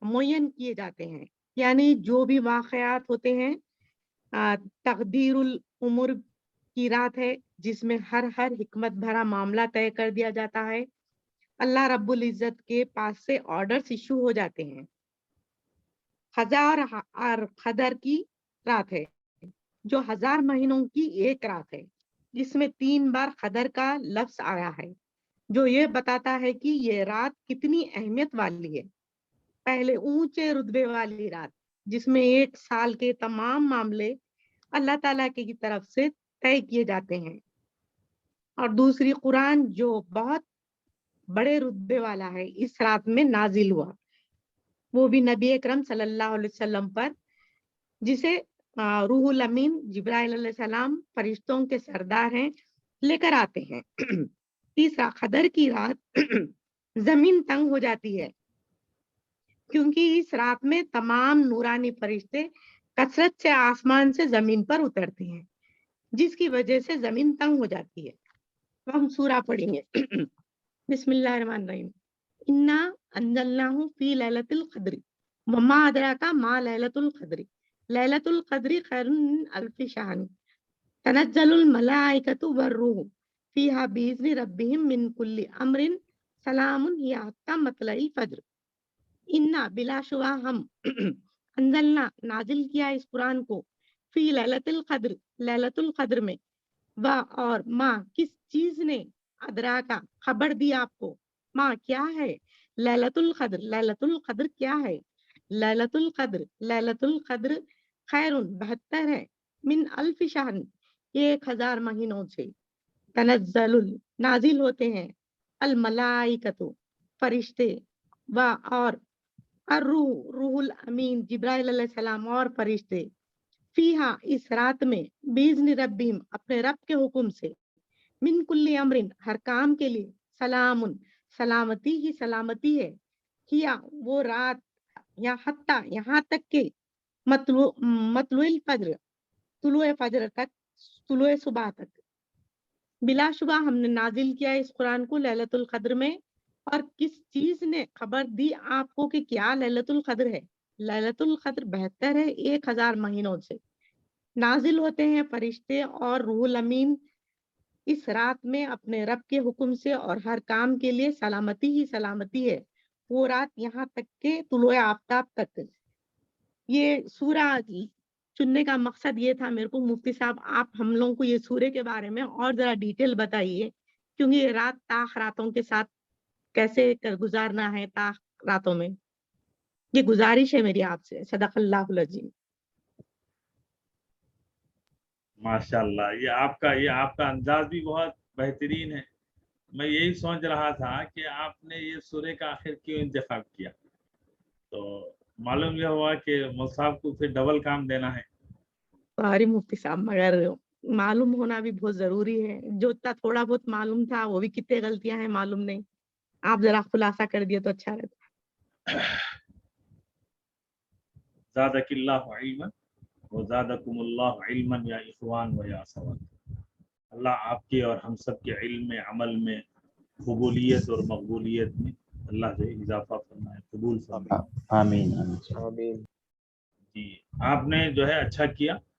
معین کیے جاتے ہیں. یعنی جو بھی واقعات ہوتے ہیں تقدیر الامور کی رات ہے جس میں ہر حکمت بھرا معاملہ طے کر دیا جاتا ہے. اللہ رب العزت کے پاس سے آرڈرز ایشو ہو جاتے ہیں. اور قدر کی رات ہے جو 1000 مہینوں کی ایک رات ہے جس میں 3 بار قدر کا لفظ آیا ہے جو یہ بتاتا ہے کہ یہ رات کتنی اہمیت والی ہے. پہلے اونچے رتبے والی رات جس میں 1 سال کے تمام معاملے اللہ تعالیٰ کی طرف سے طے کیے جاتے ہیں, اور دوسری قرآن جو بہت بڑے رتبے والا ہے اس رات میں نازل ہوا, وہ بھی نبی اکرم صلی اللہ علیہ وسلم پر جسے روح الامین جبرائیل علیہ السلام فرشتوں کے سردار ہیں لے کر آتے ہیں. تیسرا, قدر کی رات زمین تنگ ہو جاتی ہے کیونکہ اس رات میں تمام نورانی فرشتے کثرت سے آسمان سے زمین پر اترتے ہیں جس کی وجہ سے زمین تنگ ہو جاتی ہے. ہم سورہ پڑھیں گے. بسم اللہ الرحمن الرحیم. انا انزلناہ فی لیلۃ القدر وما ادراک ما لیلۃ القدر لیلۃ القدر خیر من الف شہر تنزل الملائکۃ والروح فیہا باذن ربہم من کل امر سلام ہی حتی مطلع الفجر. انا بلا شبہ ہم انزلنا نازل کیا اس قرآن کو فی لیلۃ القدر لیلۃ القدر میں اور ما کس چیز نے ادراکا خبر دی آپ کو ما کیا ہے لیلۃ القدر لیلۃ القدر کیا ہے لیلۃ القدر خیر بہتر ہے من الف شہر 1000 مہینوں سے. تنزل نازل ہوتے ہیں الملائکۃ فرشتے اور روح الامین جبرائیل علیہ السلام اور فرشتے فیہا اس رات میں باذن ربہم اپنے رب کے حکم سے من کل امر ہر کام کے لیے سلام سلامتی ہی سلامتی ہے. کیا وہ رات یا حتی یہاں تک کہ مطلوع الفجر طلوع فجر تک طلوع صبح تک. بلا شبہ ہم نے نازل کیا اس قرآن کو لیلۃ القدر میں, اور کس چیز نے خبر دی آپ کو کہ کیا لیلۃ القدر ہے. لیلۃ القدر بہتر ہے 1000 مہینوں سے. نازل ہوتے ہیں فرشتے اور روح الامین اس رات میں اپنے رب کے حکم سے اور ہر کام کے لیے سلامتی ہی سلامتی ہے. وہ رات یہاں تک کہ طلوع آفتاب تک. یہ سورہ چننے کا مقصد یہ تھا میرے کو, مفتی صاحب آپ ہم لوگوں کو یہ سورے کے بارے میں اور ذرا ڈیٹیل بتائیے کیونکہ یہ رات تاخ راتوں کے ساتھ کیسے گزارنا ہے. تاخ راتوں میں یہ گزارش ہے میری آپ سے. صدق اللہ العظیم. ماشاء اللہ, یہ آپ کا انداز بھی بہت بہترین ہے. میں یہی سوچ رہا تھا کہ آپ نے یہ سورے کا آخر کیوں انتخاب کیا, تو معلوم یہ ہوا کہ مصعب کو پھر ڈبل کام دینا ہے. سوری مفتی صاحب, مگر معلوم ہونا بھی بہت ضروری ہے. جو اتنا تھوڑا بہت معلوم تھا وہ بھی کتنے غلطیاں ہیں معلوم نہیں. آپ ذرا خلاصہ کر دیے تو اچھا رہتا. زادک اللہ علما وزادکم اللہ علما یا اخوان و یا اخوات. اللہ آپ کے اور ہم سب کے علم میں, عمل میں, قبولیت اور مقبولیت میں اللہ سے اضافہ فرمائے, قبول فرمائے. آمین. جی آپ نے جو ہے اچھا کیا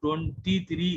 23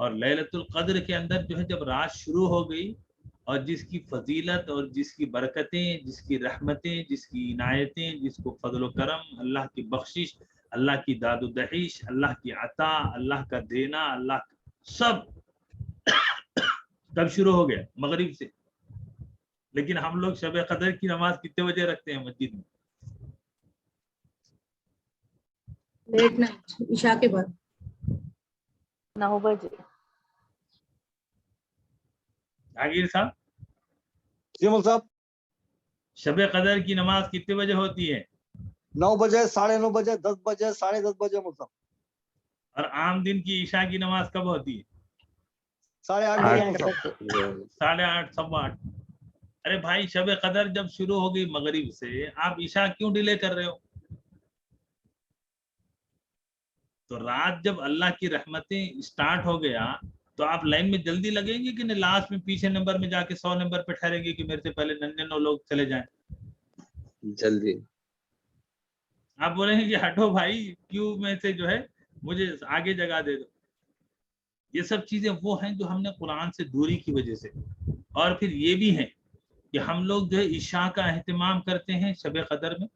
اور لیلۃ القدر کے اندر جو ہے جب رات شروع ہو گئی اور جس کی فضیلت اور جس کی برکتیں، جس کی رحمتیں، جس کی عنایتیں، جس کو فضل و کرم، اللہ کی بخشش، اللہ کی داد و دہیش، اللہ کی عطا، اللہ کا دینا، اللہ سب کب شروع ہو گیا؟ مغرب سے. لیکن ہم لوگ شب قدر کی نماز کتنے بجے رکھتے ہیں مسجد میں؟ لیٹ نائٹ عشاء کے بعد 9 بجے. جاگیر صاحب، جی مول صاحب، شب قدر کی نماز کتنے بجے ہوتی ہے؟ 9 بجے، 9:30 بجے، 10 بجے، 10:30 بجے مول صاحب. اور عام دن کی عشاء کی نماز کب ہوتی ہے؟ 8:30 8:30 8:15. ارے بھائی، شب قدر جب شروع ہو گئی مغرب سے، آپ عشاء کیوں ڈیلے کر رہے ہو؟ تو رات جب اللہ کی رحمتیں اسٹارٹ ہو گیا تو آپ لائن میں جلدی لگیں گے کہ نہیں؟ لاسٹ میں پیچھے نمبر میں جا کے 100 نمبر پہ ٹھہریں گے کہ میرے سے پہلے 99 لوگ چلے جائیں؟ جلدی. آپ بولیں گے کہ ہٹو بھائی، کیوں میں سے جو ہے مجھے آگے جگہ دے دو. یہ سب چیزیں وہ ہیں جو ہم نے قرآن سے دوری کی وجہ سے، اور پھر یہ بھی ہے کہ ہم لوگ جو ہے عشاء کا اہتمام کرتے ہیں شب قدر میں،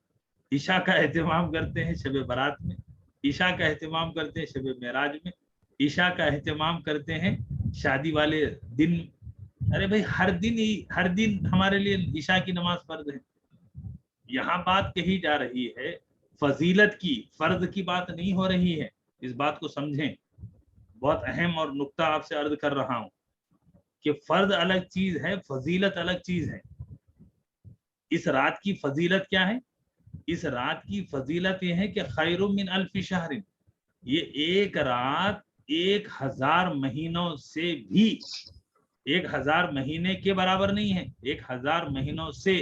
عشاء کا اہتمام کرتے ہیں شب برات میں، عشاء کا اہتمام کرتے ہیں شب معراج میں، عشاء کا اہتمام کرتے ہیں شادی والے دن. ارے بھائی، ہر دن ہمارے لیے عشاء کی نماز فرض ہے. یہاں بات کہی جا رہی ہے فضیلت کی، فرض کی بات نہیں ہو رہی ہے. اس بات کو سمجھیں، بہت اہم اور نقطہ آپ سے عرض کر رہا ہوں کہ فرض الگ چیز ہے، فضیلت الگ چیز ہے. اس رات کی فضیلت کیا ہے؟ اس رات کی فضیلت یہ ہے کہ خیر من الف شہر، یہ ایک رات 1000 مہینوں سے بھی، 1000 مہینے کے برابر نہیں ہے، 1000 مہینوں سے.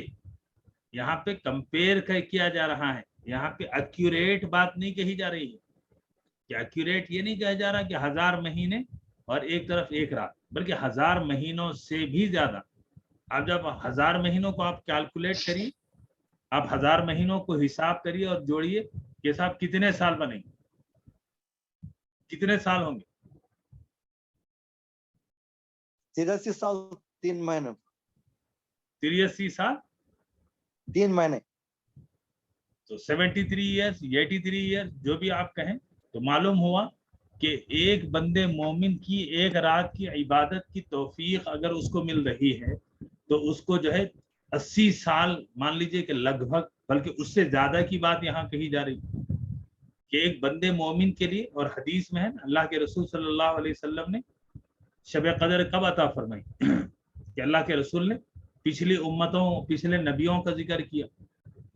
یہاں پہ کمپیئر کیا جا رہا ہے، یہاں پہ ایکوریٹ بات نہیں کہی جا رہی ہے. کہ ایکوریٹ یہ نہیں کہا جا رہا کہ 1000 مہینے اور ایک طرف ایک رات، بلکہ 1000 مہینوں سے بھی زیادہ. اب جب 1000 مہینوں کو آپ کیلکولیٹ کریے، آپ 1000 مہینوں کو حساب کریے اور جوڑیے کہ صاحب کتنے سال بنیں گے، کتنے سال ہوں گے؟ 83 سال 3 مہینے. 83 سال 3 مہینے. تو 73 ایئرس، 83 ایئرس، جو بھی آپ کہیں. تو معلوم ہوا کہ ایک بندے مومن کی ایک رات کی عبادت کی توفیق اگر اس کو مل رہی ہے تو اس کو جو ہے 80 سال مان لیجئے کہ لگ بھگ، بلکہ اس سے زیادہ کی بات یہاں کہی جا رہی کہ ایک بندے مومن کے لیے. اور حدیث میں ہے اللہ کے رسول صلی اللہ علیہ وسلم نے شب قدر کب عطا فرمائی کہ اللہ کے رسول نے پچھلی امتوں، پچھلے نبیوں کا ذکر کیا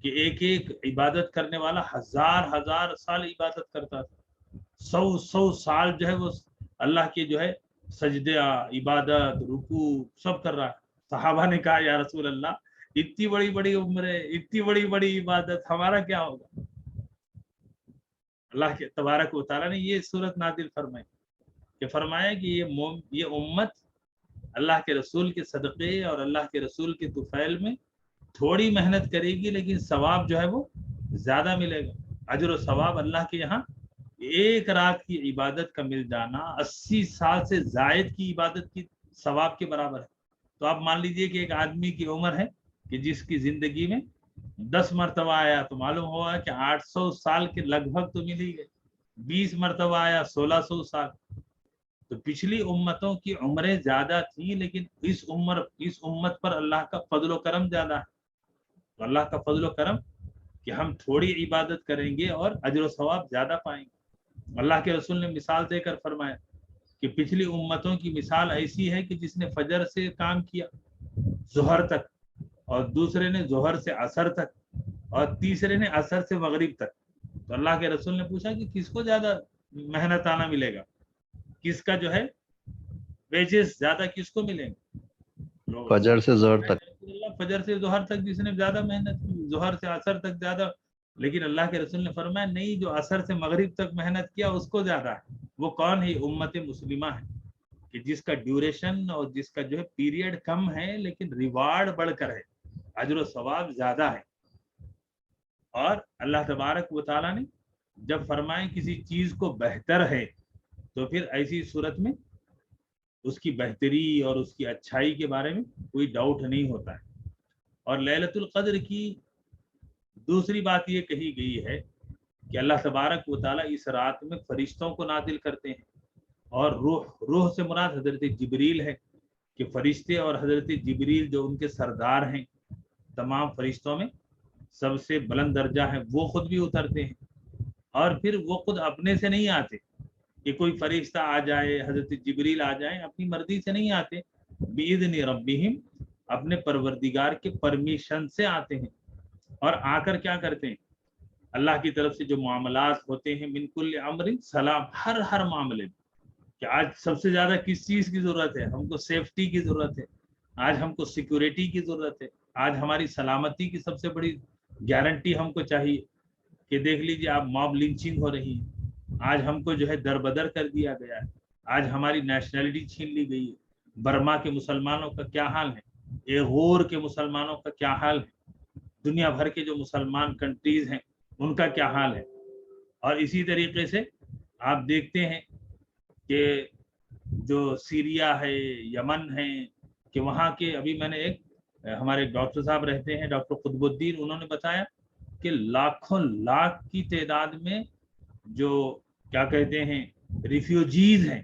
کہ ایک ایک عبادت کرنے والا 1000 سال عبادت کرتا تھا. 100 سال جو ہے وہ اللہ کے جو ہے سجدہ، عبادت، رکوع سب کر رہا ہے. صحابہ نے کہا یا رسول اللہ، اتنی بڑی بڑی عمریں، اتنی بڑی بڑی عبادت، ہمارا کیا ہوگا؟ اللہ کے تبارک و تعالیٰ نے یہ صورت نازل فرمائی کہ فرمایا کہ یہ امت اللہ کے رسول کے صدقے اور اللہ کے رسول کے طفیل میں تھوڑی محنت کرے گی، لیکن ثواب جو ہے وہ زیادہ ملے گا. اجر و ثواب اللہ کے یہاں ایک رات کی عبادت کا مل جانا 80 سال سے زائد کی عبادت کی ثواب کے برابر ہے. تو آپ مان لیجئے کہ ایک آدمی کی عمر ہے کہ جس کی زندگی میں 10 مرتبہ آیا تو معلوم ہوا کہ 800 سال کے لگ بھگ تو مل ہی گئے. 20 مرتبہ آیا 1600 سال. تو پچھلی امتوں کی عمریں زیادہ تھیں، لیکن اس امت پر اللہ کا فضل و کرم زیادہ ہے. تو اللہ کا فضل و کرم کہ ہم تھوڑی عبادت کریں گے اور اجر و ثواب زیادہ پائیں گے. اللہ کے رسول نے مثال دے کر فرمایا کہ پچھلی امتوں کی مثال ایسی ہے کہ جس نے فجر سے کام کیا ظہر تک، اور دوسرے نے ظہر سے عصر تک، اور تیسرے نے عصر سے مغرب تک. تو اللہ کے رسول نے پوچھا کہ کس کو زیادہ محنت آنا ملے گا، کس کا جو ہے ویجز زیادہ کس کو ملیں گے؟ فجر سے ظہر تک. فجر سے ظہر تک جس نے زیادہ محنت کی، ظہر سے عصر تک زیادہ. لیکن اللہ کے رسول نے فرمایا نہیں، جو عصر سے مغرب تک محنت کیا اس کو زیادہ ہے. وہ کون ہے؟ امت مسلمہ ہے کہ جس کا ڈیوریشن اور جس کا جو ہے پیریڈ کم ہے لیکن ریوارڈ بڑھ کر ہے، اجر و ثواب زیادہ ہے. اور اللہ تبارک و تعالیٰ نے جب فرمائے کسی چیز کو بہتر ہے تو پھر ایسی صورت میں اس کی بہتری اور اس کی اچھائی کے بارے میں کوئی ڈاؤٹ نہیں ہوتا ہے۔ اور لیلۃ القدر کی دوسری بات یہ کہی گئی ہے کہ اللہ تبارک و تعالیٰ اس رات میں فرشتوں کو نازل کرتے ہیں، اور روح سے مراد حضرت جبریل ہے، کہ فرشتے اور حضرت جبریل جو ان کے سردار ہیں تمام فرشتوں میں سب سے بلند درجہ ہے، وہ خود بھی اترتے ہیں۔ اور پھر وہ خود اپنے سے نہیں آتے کہ کوئی فرشتہ آ جائے، حضرت جبریل آ جائیں، اپنی مرضی سے نہیں آتے، بِإِذْنِ رَبِّهِمْ، اپنے پروردگار کے پرمیشن سے آتے ہیں۔ اور آ کر کیا کرتے ہیں؟ اللہ کی طرف سے جو معاملات ہوتے ہیں، من کل امر سلام، ہر معاملے میں، کہ آج سب سے زیادہ کس چیز کی ضرورت ہے؟ ہم کو سیفٹی کی ضرورت ہے، آج ہم کو سیکورٹی کی ضرورت ہے، آج ہماری سلامتی کی سب سے بڑی گارنٹی ہم کو چاہیے۔ کہ دیکھ لیجیے آپ، موب لنچنگ ہو رہی ہے، آج ہم کو جو ہے دربدر کر دیا گیا ہے، آج ہماری نیشنلٹی چھین لی گئی ہے۔ برما کے مسلمانوں کا کیا حال ہے؟ ایغور کے مسلمانوں کا کیا حال ہے؟ دنیا بھر کے جو مسلمان کنٹریز ہیں ان کا کیا حال ہے؟ اور اسی طریقے سے آپ دیکھتے ہیں کہ جو سیریا ہے، یمن ہے، کہ وہاں کے، ابھی میں نے ایک ہمارے ڈاکٹر صاحب رہتے ہیں، ڈاکٹر قطب الدین، انہوں نے بتایا کہ لاکھوں لاکھ کی تعداد میں جو کیا کہتے ہیں ریفیوجیز ہیں،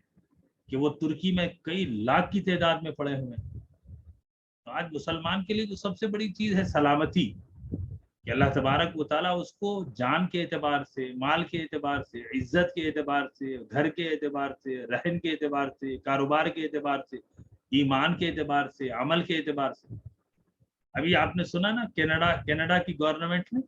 کہ وہ ترکی میں کئی لاکھ کی تعداد میں پڑے ہوئے ہیں۔ تو آج مسلمان کے لیے جو سب سے بڑی چیز ہے سلامتی، کہ اللہ تبارک و تعالیٰ اس کو جان کے اعتبار سے، مال کے اعتبار سے، عزت کے اعتبار سے، گھر کے اعتبار سے، رہن کے اعتبار سے، کاروبار کے اعتبار سے، ایمان کے اعتبار سے، عمل کے اعتبار سے۔ ابھی آپ نے سنا نا کینیڈا کی گورنمنٹ نے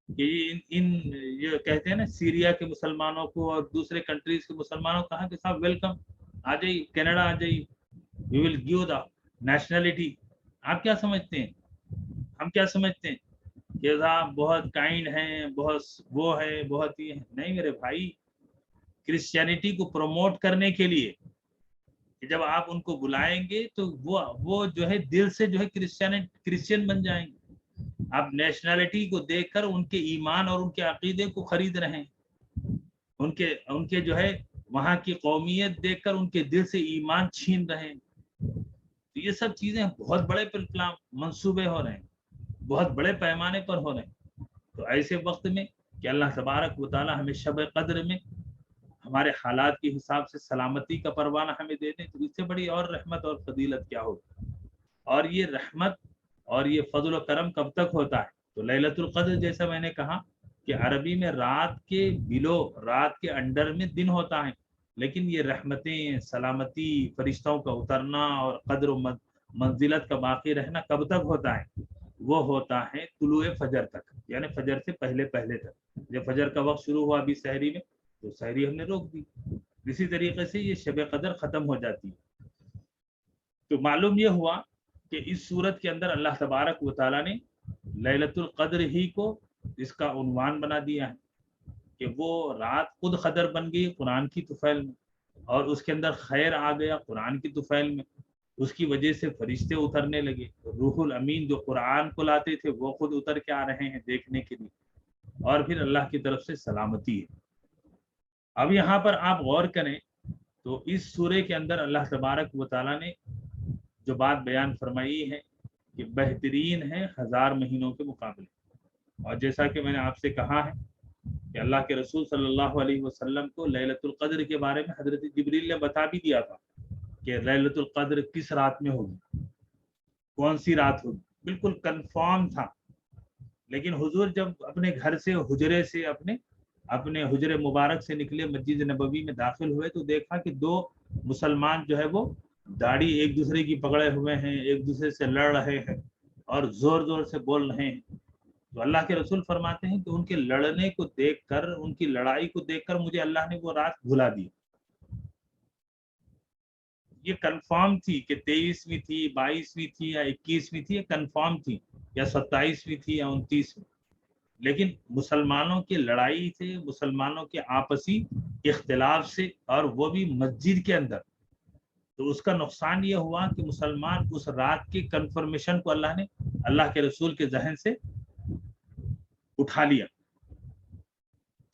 کہ یہ کہتے ہیں نا سیریا کے مسلمانوں کو اور دوسرے کنٹریز کے مسلمانوں کو کہا کہ صاحب ویلکم، آ جائیے کینیڈا، آ جائیے، وی ول گیو دا نیشنلٹی۔ آپ کیا سمجھتے ہیں؟ ہم کیا سمجھتے ہیں کہ صاحب بہت کائنڈ ہیں، بہت وہ ہے، بہت یہ ہے؟ نہیں میرے بھائی، کرسچینٹی کو پروموٹ کرنے کے لیے کہ جب آپ ان کو بلائیں گے تو وہ جو ہے دل سے جو ہے کرسچین بن جائیں گے۔ آپ نیشنلٹی کو دیکھ کر ان کے ایمان اور ان کے عقیدے کو خرید رہے ہیں، ان کے جو ہے وہاں کی قومیت دیکھ کر ان کے دل سے ایمان چھین رہے ہیں۔ تو یہ سب چیزیں بہت بڑے منصوبے ہو رہے ہیں، بہت بڑے پیمانے پر ہو رہے ہیں۔ تو ایسے وقت میں کہ اللہ تبارک و تعالی ہمیں شب قدر میں ہمارے حالات کے حساب سے سلامتی کا پروانہ ہمیں دے دیں، تو اس سے بڑی اور رحمت اور فضیلت کیا ہوگی؟ اور یہ رحمت اور یہ فضل و کرم کب تک ہوتا ہے؟ تو لیلۃ القدر جیسا میں نے کہا کہ عربی میں رات کے انڈر میں دن ہوتا ہے، لیکن یہ رحمتیں، سلامتی، فرشتوں کا اترنا اور قدر و منزلت کا باقی رہنا کب تک ہوتا ہے؟ وہ ہوتا ہے طلوع فجر تک، یعنی فجر سے پہلے تک۔ جب فجر کا وقت شروع ہوا ابھی سحری میں، تو سحری ہم نے روک دی، اسی طریقے سے یہ شب قدر ختم ہو جاتی ہے۔ تو معلوم یہ ہوا کہ اس صورت کے اندر اللہ تبارک و تعالیٰ نے لیلۃ القدر ہی کو اس کا عنوان بنا دیا ہے، کہ وہ رات خود قدر بن گئی قرآن کی طفیل میں، اور اس کے اندر خیر آ گیا قرآن کی طفیل میں، اس کی وجہ سے فرشتے اترنے لگے، روح الامین جو قرآن کو لاتے تھے وہ خود اتر کے آ رہے ہیں دیکھنے کے لیے، اور پھر اللہ کی طرف سے سلامتی ہے۔ اب یہاں پر آپ غور کریں تو اس سورے کے اندر اللہ تبارک و تعالیٰ نے جو بات بیان فرمائی ہے کہ بہترین ہے 1000 مہینوں کے مقابلے، اور جیسا کہ میں نے آپ سے کہا ہے کہ اللہ کے رسول صلی اللہ علیہ وسلم کو لیلۃ القدر کے بارے میں حضرت جبریل نے بتا بھی دیا تھا کہ لیلۃ القدر کس رات میں ہوگی، کون سی رات ہوگی، بالکل کنفرم تھا۔ لیکن حضور جب اپنے گھر سے حجرے سے اپنے حجرے مبارک سے نکلے، مسجد نبوی میں داخل ہوئے، تو دیکھا کہ 2 مسلمان جو ہے وہ داڑھی ایک دوسرے کی پکڑے ہوئے ہیں، ایک دوسرے سے لڑ رہے ہیں اور زور زور سے بول رہے ہیں۔ تو اللہ کے رسول فرماتے ہیں کہ ان کے لڑنے کو دیکھ کر، ان کی لڑائی کو دیکھ کر مجھے اللہ نے وہ رات بھلا دی۔ یہ کنفرم تھی کہ 23ویں تھی، 22ویں تھی یا 21ویں تھی، یہ کنفرم تھی، یا 27ویں تھی یا 29ویں۔ لیکن مسلمانوں کی لڑائی سے، مسلمانوں کے آپسی اختلاف سے، اور وہ بھی مسجد کے اندر، تو اس کا نقصان یہ ہوا کہ مسلمان اس رات کی کنفرمیشن کو اللہ کے رسول کے ذہن سے اٹھا لیا۔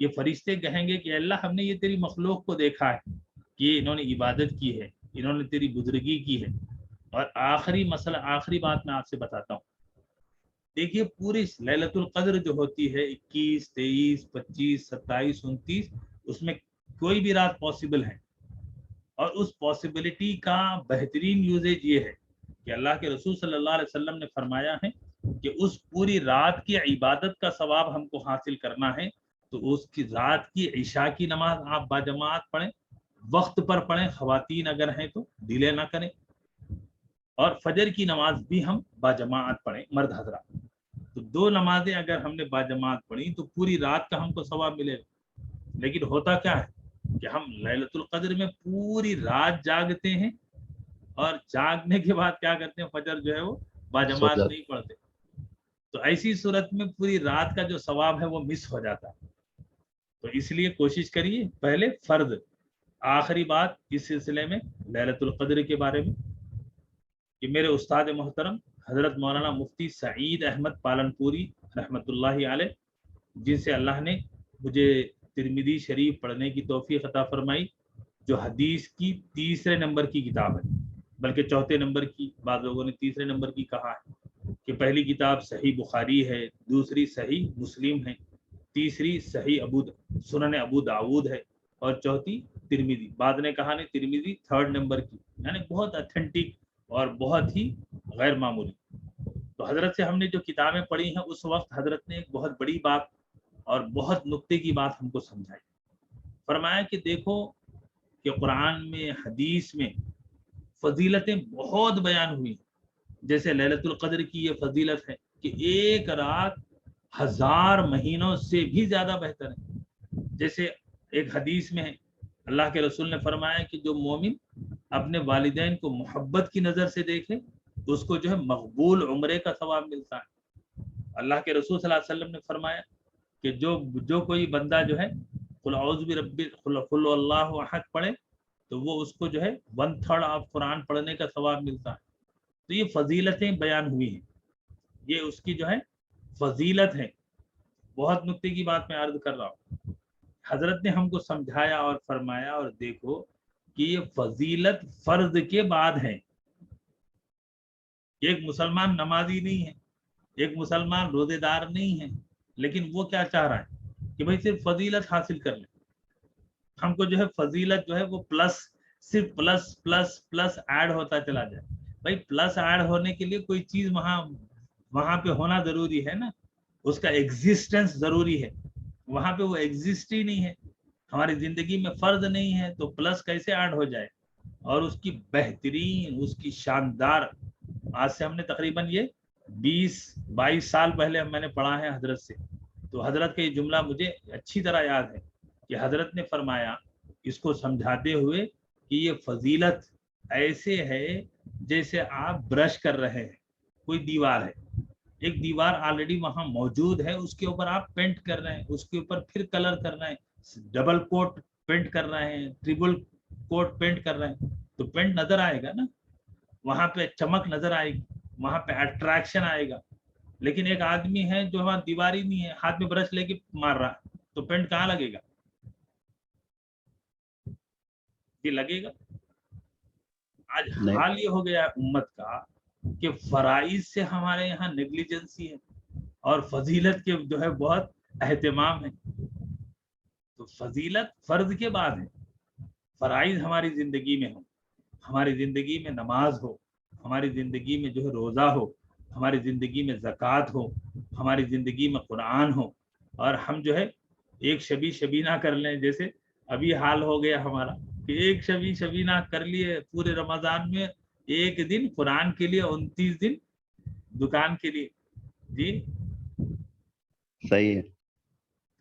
یہ فرشتے کہیں گے کہ اللہ ہم نے یہ تیری مخلوق کو دیکھا ہے کہ انہوں نے عبادت کی ہے، انہوں نے تیری بزرگی کی ہے۔ اور آخری مسئلہ، آخری بات میں آپ سے بتاتا ہوں، دیکھیے پوری لیلۃ القدر جو ہوتی ہے 21، 23، 25، 27، 29، اس میں کوئی بھی رات پاسبل ہے، اور اس پاسبلٹی کا بہترین یوزیج یہ ہے کہ اللہ کے رسول صلی اللہ علیہ وسلم نے فرمایا ہے کہ اس پوری رات کی عبادت کا ثواب ہم کو حاصل کرنا ہے تو اس کی رات کی عشاء کی نماز آپ باجماعت پڑھیں، وقت پر پڑھیں، خواتین اگر ہیں تو ڈیلے نہ کریں، اور فجر کی نماز بھی ہم باجماعت پڑھیں مرد حضرات۔ تو 2 نمازیں اگر ہم نے باجماعت پڑھی تو پوری رات کا ہم کو ثواب ملے گا۔ لیکن ہوتا کیا ہے کہ ہم لیلۃ القدر میں پوری رات جاگتے ہیں، اور جاگنے کے بعد کیا کرتے ہیں، فجر جو ہے وہ باجماعت نہیں پڑھتے، تو ایسی صورت میں پوری رات کا جو ثواب ہے وہ مس ہو جاتا ہے۔ تو اس لیے کوشش کریے پہلے فرض۔ آخری بات اس سلسلے میں لیلۃ القدر کے بارے میں کہ میرے استاد محترم حضرت مولانا مفتی سعید احمد پالنپوری رحمۃ اللہ علیہ، جن سے اللہ نے مجھے ترمذی شریف پڑھنے کی توفیق عطا فرمائی، جو حدیث کی 3 نمبر کی کتاب ہے، بلکہ 4 نمبر کی، بعض لوگوں نے 3 نمبر کی کہا ہے، کہ پہلی کتاب صحیح بخاری ہے، دوسری صحیح مسلم ہے، تیسری صحیح سنن ابو داود ہے، اور چوتھی ترمذی۔ بعد نے کہا نہیں ترمذی 3 نمبر کی، یعنی بہت اتھینٹک اور بہت ہی غیر معمولی۔ تو حضرت سے ہم نے جو کتابیں پڑھی ہیں اس وقت حضرت نے ایک بہت بڑی بات اور بہت نکتے کی بات ہم کو سمجھائی۔ فرمایا کہ دیکھو کہ قرآن میں، حدیث میں فضیلتیں بہت بیان ہوئی، جیسے لیلۃ القدر کی یہ فضیلت ہے کہ ایک رات 1000 مہینوں سے بھی زیادہ بہتر ہے۔ جیسے ایک حدیث میں ہے، اللہ کے رسول نے فرمایا کہ جو مومن اپنے والدین کو محبت کی نظر سے دیکھے تو اس کو جو ہے مقبول عمرے کا ثواب ملتا ہے۔ اللہ کے رسول صلی اللہ علیہ وسلم نے فرمایا کہ جو کوئی بندہ جو ہے قل اعوذ برب قل اللہ احد پڑھے تو وہ اس کو جو ہے 1/3 آف قرآن پڑھنے کا ثواب ملتا ہے۔ تو یہ فضیلتیں بیان ہوئی ہیں، یہ اس کی جو ہے فضیلت ہے۔ بہت نکتے کی بات میں عرض کر رہا ہوں، حضرت نے ہم کو سمجھایا اور فرمایا، اور دیکھو کہ یہ فضیلت فرض کے بعد ہے۔ ایک مسلمان نمازی نہیں ہے، ایک مسلمان روزے دار نہیں ہے، لیکن وہ کیا چاہ رہا ہے کہ بھائی صرف فضیلت حاصل کر لیں۔ ہم کو جو ہے فضیلت جو ہے وہ صرف پلس ایڈ ہوتا چلا جائے۔ بھائی پلس ایڈ ہونے کے لیے کوئی چیز وہاں پہ ہونا ضروری ہے نا، اس کا ایگزسٹنس ضروری ہے، وہاں پہ وہ ایگزسٹ ہی نہیں ہے، ہماری زندگی میں فرض نہیں ہے، تو پلس کیسے ایڈ ہو جائے؟ اور اس کی بہترین، اس کی شاندار، آج سے ہم نے تقریباً یہ 20-22 سال پہلے میں نے پڑھا ہے حضرت سے، تو حضرت کا یہ جملہ مجھے اچھی طرح یاد ہے کہ حضرت نے فرمایا اس کو سمجھاتے ہوئے کہ یہ فضیلت ایسے ہے جیسے آپ برش کر رہے ہیں، کوئی دیوار ہے، ایک دیوار آلریڈی وہاں موجود ہے، اس کے اوپر آپ پینٹ کر رہے ہیں، اس کے اوپر پھر کلر کر رہے ہیں، ڈبل کوٹ پینٹ کر رہے ہیں، ٹریبل کوٹ پینٹ کر رہے ہیں، تو پینٹ نظر آئے گا نا، وہاں پہ چمک نظر آئے گی، وہاں پہ اٹریکشن آئے گا۔ لیکن ایک آدمی ہے جو وہاں دیوار ہی نہیں ہے، ہاتھ میں برش لے کے مار رہا ہے، تو پینٹ کہاں لگے گا؟ یہ لگے گا؟ آج حال یہ ہو گیا امت کا کہ فرائض سے ہمارے یہاں نیگلیجنسی ہے، اور فضیلت کے جو ہے بہت اہتمام ہے۔ تو فضیلت فرض کے بعد ہے، فرائض ہماری زندگی میں ہو، ہماری زندگی میں نماز ہو، ہماری زندگی میں جو ہے روزہ ہو، ہماری زندگی میں زکوٰۃ ہو، ہماری زندگی میں قرآن ہو، اور ہم جو ہے ایک شبینہ کر لیں، جیسے ابھی حال ہو گیا ہمارا کہ ایک شبینہ کر لیے پورے رمضان میں، ایک دن قرآن کے لیے، 29 دن دکان کے لیے۔ جی صحیح ہے۔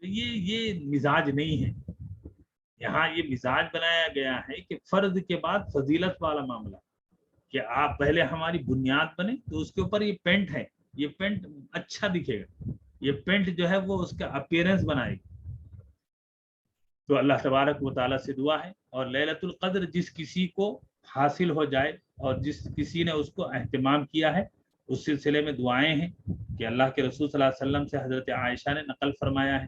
یہ مزاج نہیں ہے، یہاں یہ مزاج بنایا گیا ہے کہ فرض کے بعد فضیلت والا معاملہ، کہ آپ پہلے ہماری بنیاد بنے، تو اس کے اوپر یہ پینٹ ہے، یہ پینٹ اچھا دکھے گا، یہ پینٹ جو ہے وہ اس کا اپیرنس بنائے گی۔ تو اللہ تبارک و تعالیٰ سے دعا ہے، اور لیلۃ القدر جس کسی کو حاصل ہو جائے اور جس کسی نے اس کو اہتمام کیا ہے، اس سلسلے میں دعائیں ہیں کہ اللہ کے رسول صلی اللہ علیہ وسلم سے حضرت عائشہ نے نقل فرمایا ہے،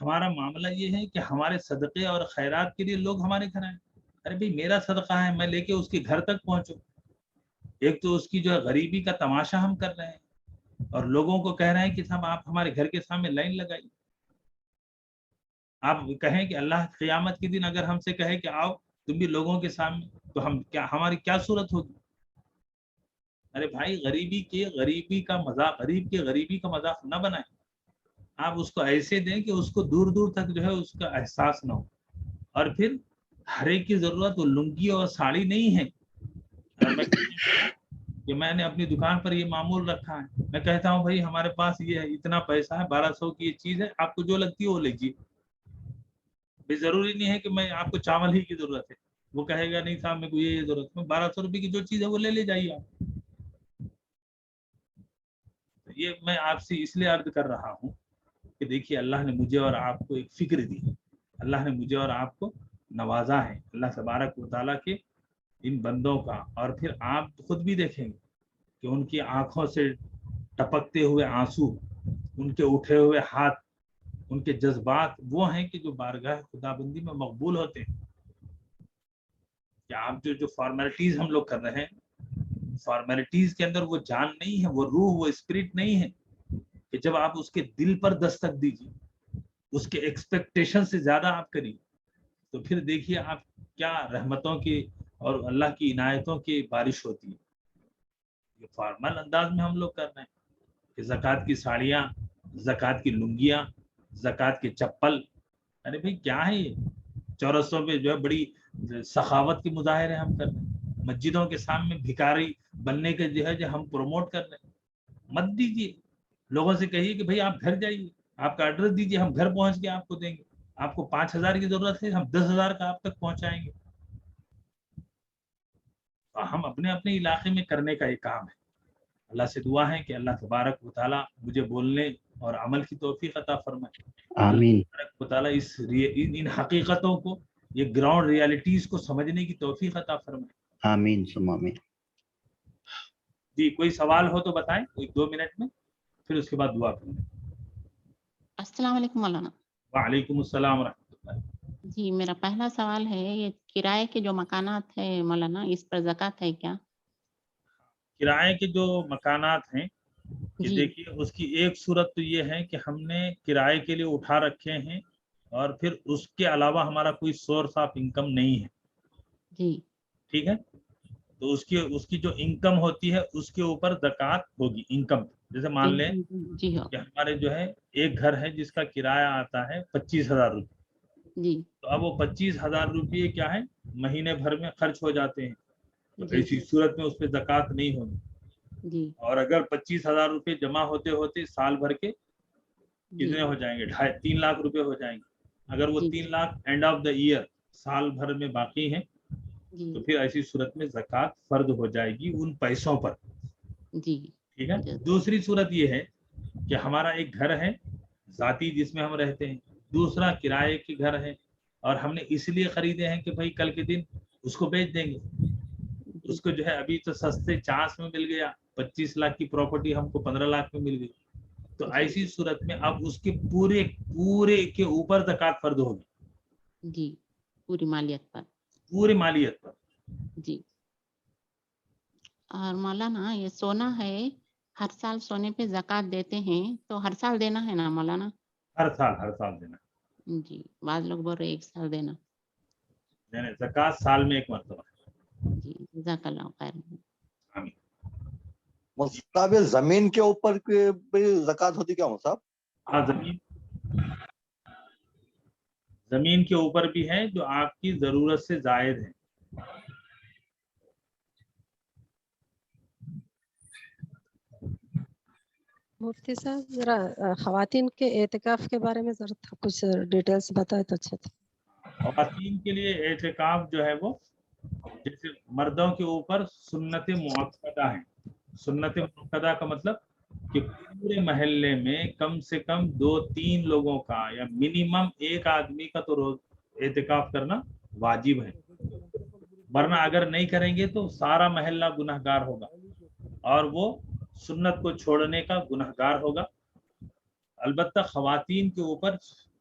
ہمارا معاملہ یہ ہے کہ ہمارے صدقے اور خیرات کے لیے لوگ ہمارے گھر آئیں. ارے بھائی میرا صدقہ ہے، میں لے کے اس کے گھر تک پہنچوں. ایک تو اس کی جو ہے غریبی کا تماشا ہم کر رہے ہیں، اور لوگوں کو کہہ رہے ہیں کہ ہم آپ ہمارے گھر کے سامنے لائن لگائیے. آپ کہیں کہ اللہ قیامت کے دن اگر ہم سے کہے کہ آؤ تم بھی لوگوں کے سامنے، تو ہم کیا، ہماری کیا صورت ہوگی؟ ارے بھائی غریبی کا مذاق، غریب کے غریبی کا مذاق نہ بنائیں. آپ اس کو ایسے دیں کہ اس کو دور دور تک جو ہے اس کا احساس نہ ہو. اور پھر ہر ایک کی ضرورت وہ لنگی اور ساڑی نہیں ہے. کہ میں نے اپنی دکان پر یہ معمول رکھا ہے، میں کہتا ہوں بھائی ہمارے پاس یہ ہے، اتنا پیسہ ہے، 1200 کی یہ چیز ہے، آپ کو جو لگتی ہے وہ لیجیے. بے ضروری نہیں ہے کہ میں آپ کو چاول ہی کی ضرورت ہے. وہ کہے گا نہیں صاحب میرے کو یہ ضرورت ہے، 1200 روپے کی جو چیز ہے وہ لے جائیے آپ. یہ میں آپ سے اس لیے عرض کر رہا ہوں کہ دیکھیے اللہ نے مجھے اور آپ کو ایک فکر دی ہے، اللہ نے مجھے اور آپ کو نوازا ہے. اللہ تبارک و تعالیٰ کے ان بندوں کا، اور پھر آپ خود بھی دیکھیں گے کہ ان کی آنکھوں سے ٹپکتے ہوئے آنسو، ان کے اٹھے ہوئے ہاتھ، ان کے جذبات وہ ہیں کہ جو بارگاہ خدا بندی میں مقبول ہوتے ہیں. کہ آپ جو فارمیلٹیز ہم لوگ کر رہے ہیں، فارمیلٹیز کے اندر وہ جان نہیں ہے، وہ روح، وہ اسپرٹ نہیں ہے. کہ جب آپ اس کے دل پر دستک دیجیے، اس کے ایکسپیکٹیشن سے زیادہ آپ کریے، تو پھر دیکھیے آپ کیا رحمتوں کی اور اللہ کی عنایتوں کی بارش ہوتی ہے. یہ فارمل انداز میں ہم لوگ کر رہے ہیں کہ زکوٰۃ کی ساڑیاں، زکوٰۃ کی لنگیاں، زکوٰۃ کے چپل. ارے بھائی کیا ہے یہ؟ چورسوں پہ جو ہے بڑی سخاوت کے مظاہرے ہم کر رہے ہیں. مسجدوں کے سامنے بھکاری بننے کے جو ہے جو ہم پروموٹ کر رہے ہیں. مت دیجیے. لوگوں سے کہیے کہ بھائی آپ گھر جائیے، آپ کا ایڈریس دیجیے، ہم گھر پہنچ کے آپ کو دیں گے. آپ کو 5000 کی ضرورت ہے، ہم 10,000 کا آپ تک پہنچائیں گے. ہم اپنے اپنے علاقے میں کرنے کا یہ کام ہے. اللہ سے دعا ہے کہ اللہ تبارک و تعالیٰ مجھے بولنے اور عمل کی توفیق عطا فرمائے. آمین. اللہ تبارک و تعالیٰ ان حقیقتوں کو، یہ گراؤنڈ ریالٹیز کو سمجھنے کی توفیق عطا فرمائے. آمین ثم آمین. جی کوئی سوال ہو تو بتائیں، کوئی 2 منٹ میں، پھر اس کے بعد دعا کریں. السلام علیکم مولانا. وعلیکم السلام ورحمۃ اللہ. جی میرا پہلا سوال ہے، یہ کرائے کے جو مکانات ہیں مولانا، اس پر زکوٰۃ ہے کیا؟ کرائے کے جو مکانات ہیں، کہ جی دیکھیے اس کی ایک صورت تو یہ ہے کہ ہم نے کرائے کے لیے اٹھا رکھے ہیں، اور پھر اس کے علاوہ ہمارا کوئی سورس آف انکم نہیں ہے. جی ٹھیک ہے، تو اس کی جو انکم ہوتی ہے اس کے اوپر زکوٰۃ ہوگی. انکم جیسے مان لیں جی ہاں کہ ہمارے جو ہے ایک گھر ہے جس کا کرایہ آتا ہے 25,000 روپے. جی تو اب وہ 25,000 روپے کیا ہے، مہینے بھر میں خرچ ہو جاتے ہیں. تو جی ایسی صورت میں اس پہ زکوٰۃ نہیں ہوگی. جی اور اگر 25,000 روپے جمع ہوتے ہوتے سال بھر کے جی کتنے ہو جائیں گے، 3 لاکھ روپے ہو جائیں گے. اگر وہ جی 3 lakh end of the year سال بھر میں باقی ہیں، جی تو پھر ایسی صورت میں زکوٰۃ فرض ہو جائے گی ان پیسوں پر. جی ٹھیک ہے. دوسری صورت یہ ہے کہ ہمارا ایک گھر ہے ذاتی جس میں ہم رہتے ہیں، دوسرا کرائے کے گھر ہے، اور ہم نے اس لیے خریدے ہیں کہ بھائی کل کے دن اس کو بیچ دیں گے. اس کو جو ہے ابھی تو سستے چانس میں مل گیا، 25 لاکھ کی پراپرٹی ہم کو 15 لاکھ میں مل گئی. تو ایسی صورت میں اب اس کے پورے کے اوپر زکوٰۃ فرض ہوگی. جی پوری مالیت پر. پوری مالیت پر. جی. اور مولانا یہ سونا ہے، ہر سال سونے پہ زکوٰۃ دیتے ہیں، تو ہر سال دینا ہے نا مولانا؟ ہر سال دینا. جی بعض لوگ بول رہے 1 سال دینا. نہیں، زکوٰۃ سال میں 1 مرتبہ. جی جزاک اللہ خیر. آمین. مصطفی زمین کے اوپر زکوٰۃ ہوتی کیا صاحب؟ ہاں زمین کے اوپر بھی ہے جو آپ کی ضرورت سے زائد ہے. مفتی صاحب ذرا خواتین کے اعتکاف کے بارے میں ذرا کچھ ڈیٹیلز بتائے تو اچھا تھا. خواتین کے لیے اعتکاف جو ہے وہ جیسے مردوں کے اوپر سنت مؤکدہ ہے. سنت مؤکدہ کا مطلب کہ پورے محلے میں کم سے کم 2-3 لوگوں کا یا منیمم 1 آدمی کا تو روز اعتکاف کرنا واجب ہے. ورنہ اگر نہیں کریں گے تو سارا محلہ گنہگار ہوگا، اور وہ سنت کو چھوڑنے کا گنہگار ہوگا. البتہ خواتین کے اوپر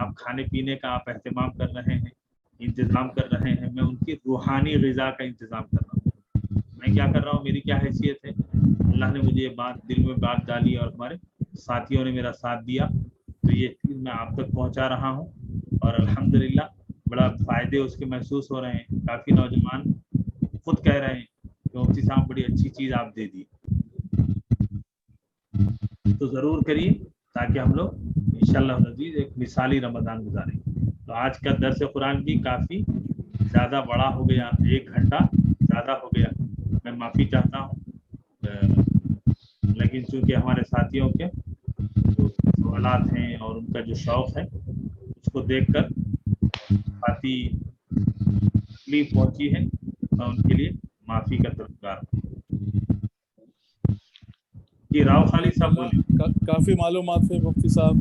آپ کھانے پینے کا آپ اہتمام کر رہے ہیں، انتظام کر رہے ہیں، میں ان کی روحانی غذا کا انتظام کر رہا ہوں. میں کیا کر رہا ہوں، میری کیا حیثیت ہے، اللہ نے مجھے یہ بات دل میں بات ڈالی اور ہمارے ساتھیوں نے میرا ساتھ دیا، تو یہ چیز میں آپ تک پہنچا رہا ہوں. اور الحمدللہ بڑا فائدے اس کے محسوس ہو رہے ہیں. کافی نوجوان خود کہہ رہے ہیں کہ مفتی صاحب بڑی اچھی چیز آپ دے دی. تو ضرور کریے تاکہ ہم لوگ انشاءاللہ العزیز ایک مثالی رمضان گزاریں. تو آج کا درس قرآن بھی کافی زیادہ بڑا ہو گیا، 1 گھنٹہ زیادہ ہو گیا، میں معافی چاہتا ہوں. لیکن چونکہ ہمارے ساتھیوں کے جو سوالات ہیں اور ان کا جو شوق ہے اس کو دیکھ کر کافی تکلیف پہنچی ہے، میں ان کے لیے معافی کا طلبگار ہوں. جی راؤ خالد صاحب بولیں. کافی معلومات ہے مفتی صاحب،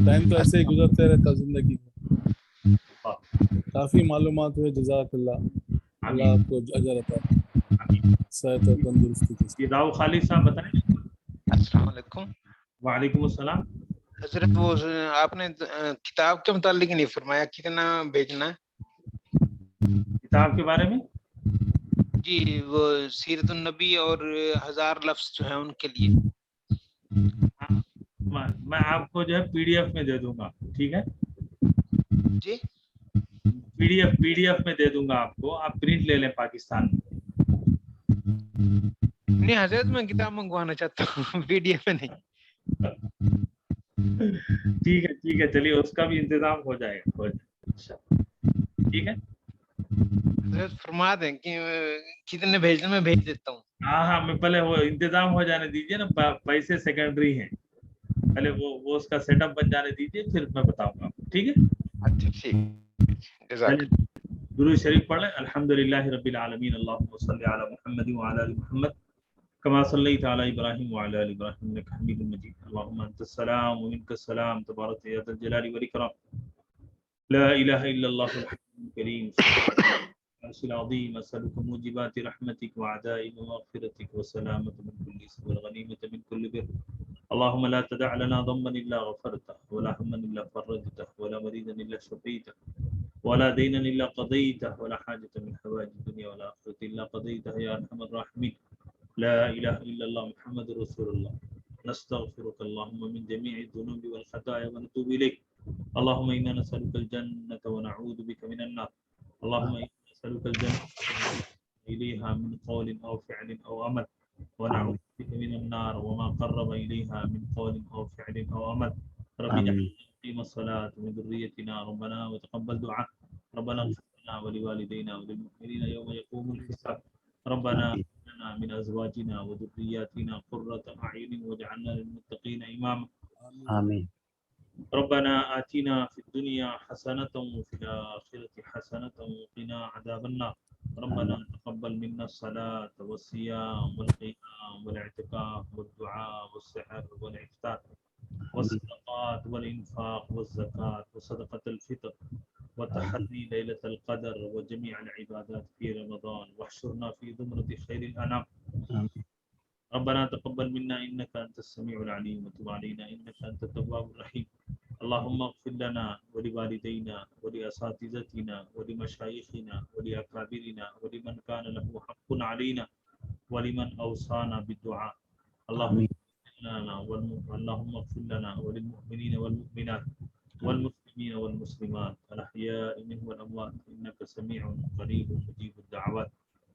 ٹائم تو ایسے ہی گزرتے رہتا زندگی میں. کافی معلومات ہوئے، جزاک اللہ، اللہ آپ کو اجر عطا فرمائے، صحت اور تندرستی کے ساتھ. جی راؤ خالد صاحب بتائیں. السلام علیکم. وعلیکم السلام. حضرت وہ آپ نے کتاب کے متعلق نہیں فرمایا کتنا بھیجنا ہے کتاب کے بارے میں؟ جی وہ سیرت النبی اور 1000 لفظ جو ہیں ان کے لیے. میں آپ کو جو ہے پی ڈی ایف میں دے دوں گا، ٹھیک ہے جی؟ پی ڈی ایف میں دے دوں گا آپ کو، آپ پرنٹ لے لیں پاکستان میں. نہیں حضرت میں کتاب منگوانا چاہتا ہوں، پی ڈی ایف میں نہیں. ٹھیک ہے چلیے اس کا بھی انتظام ہو جائے گا، ٹھیک ہے. حضرت فرما دیں کہ کتنے بھیجنے میں بھیج دیتا ہوں. ہاں میں پہلے وہ انتظام ہو جانے دیجیے نا، پیسے سیکنڈری ہیں، پہلے وہ اس کا سیٹ اپ بن جانے دیجیے، پھر میں بتاؤں گا. ٹھیک ہے اچھا ٹھیک. درود شریف پڑھ لیں. الحمدللہ رب العالمین، اللہم صلی علی محمد وعلی آل محمد کما صلیت علی ابراہیم وعلی آل ابراہیم انک حمید مجید. اللہم انت السلام ومنک السلام تبارک یا ذا الجلال والاکرام. لا الہ الا اللہ الحی الکریم العرش العظیم. اسألک موجبات رحمتک وعزائم مغفرتک وسلامة من كل اسم والغنیمة من كل بر. اللهم لا تدع لنا ذنبا الا غفرته ولا هما الا فرجته ولا مريضا الا شفيته ولا دينا الا قضيته ولا حاجة من حوائج الدنيا والآخرة الا قضيتها يا ارحم الراحمين. لا اله الا الله محمد رسول الله. نستغفرك اللهم من جميع الذنوب والخطايا ونتوب اليك. اللهم انا نسألك الجنة ونعوذ بك من النار. اللهم انا نسألك الجنة اليها من قول او فعل او عمل، ونعوذ بك من النار وما قرب إليها من قول أو فعل أو عمل. رب اجعلنا مقيم الصلاة من ذريتنا ربنا وتقبل دعاء. ربنا اغفر لنا ولوالدينا وللمؤمنين يوم يقوم الحساب. ربنا هب لنا من أزواجنا وذرياتنا قرة أعين واجعلنا للمتقين إماما. آمين. ربنا آتنا في الدنيا حسنة وفي الآخرة حسنة وقنا عذاب النار. ربنا تقبل منا الصلاة والصيام والقيام والاعتكاف والدعاء والسحر والإفطار والصدقات والإنفاق والزكاة وصدقة الفطر وتحري ليلة القدر وجميع العبادات في رمضان، واحشرنا في زمرة خير الأنام. ربنا تقبل منا إنك أنت السميع العليم وتب علينا إنك أنت التواب الرحيم. اللهم اغفر لنا ولوالدينا ولأساتذتنا ولمشايخنا ولأكابرنا ولمن كان له حق علينا ولمن أوصانا بالدعاء. اللهم اغفر لنا وللمؤمنين والمؤمنات والمسلمين والمسلمات الأحياء منهم والأموات إنك سميع قريب مجيب الدعوات.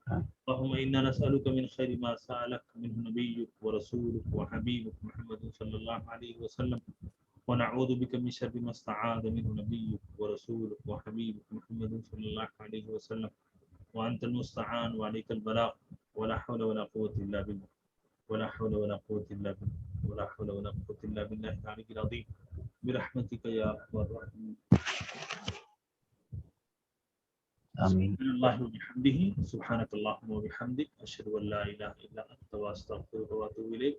اللهم إنا نسألك من خير ما سألك منه نبيك ورسولك وحبيبك محمد صلى الله عليه وسلم، ونعوذ بك من شر ما استعاذ منه نبيك ورسولك وحبيبك محمد صلى الله عليه وسلم، وأنت المستعان وعليك البلاغ. ولا حول ولا قوة إلا بالله، ولا حول ولا قوة إلا بالله، ولا حول ولا قوة إلا بالله العلي العظيم برحمتك يا أرحم الراحمين. آمين. سبحان الله وبحمده سبحانك اللهم وبحمدك أشهد أن لا إله إلا أنت وأستغفرك وأتوب إليك.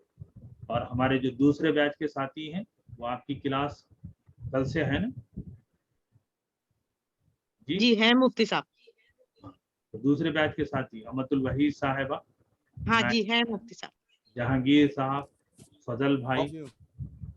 اور ہمارے جو دوسرے بیچ کے ساتھی ہیں وہ آپ کی کلاس کل سے ہے نا؟ جی ہے مفتی صاحب. دوسرے بیچ کے ساتھی امت الوحید صاحبہ، ہاں جی ہے مفتی صاحب، جہانگیر صاحب، فضل بھائی،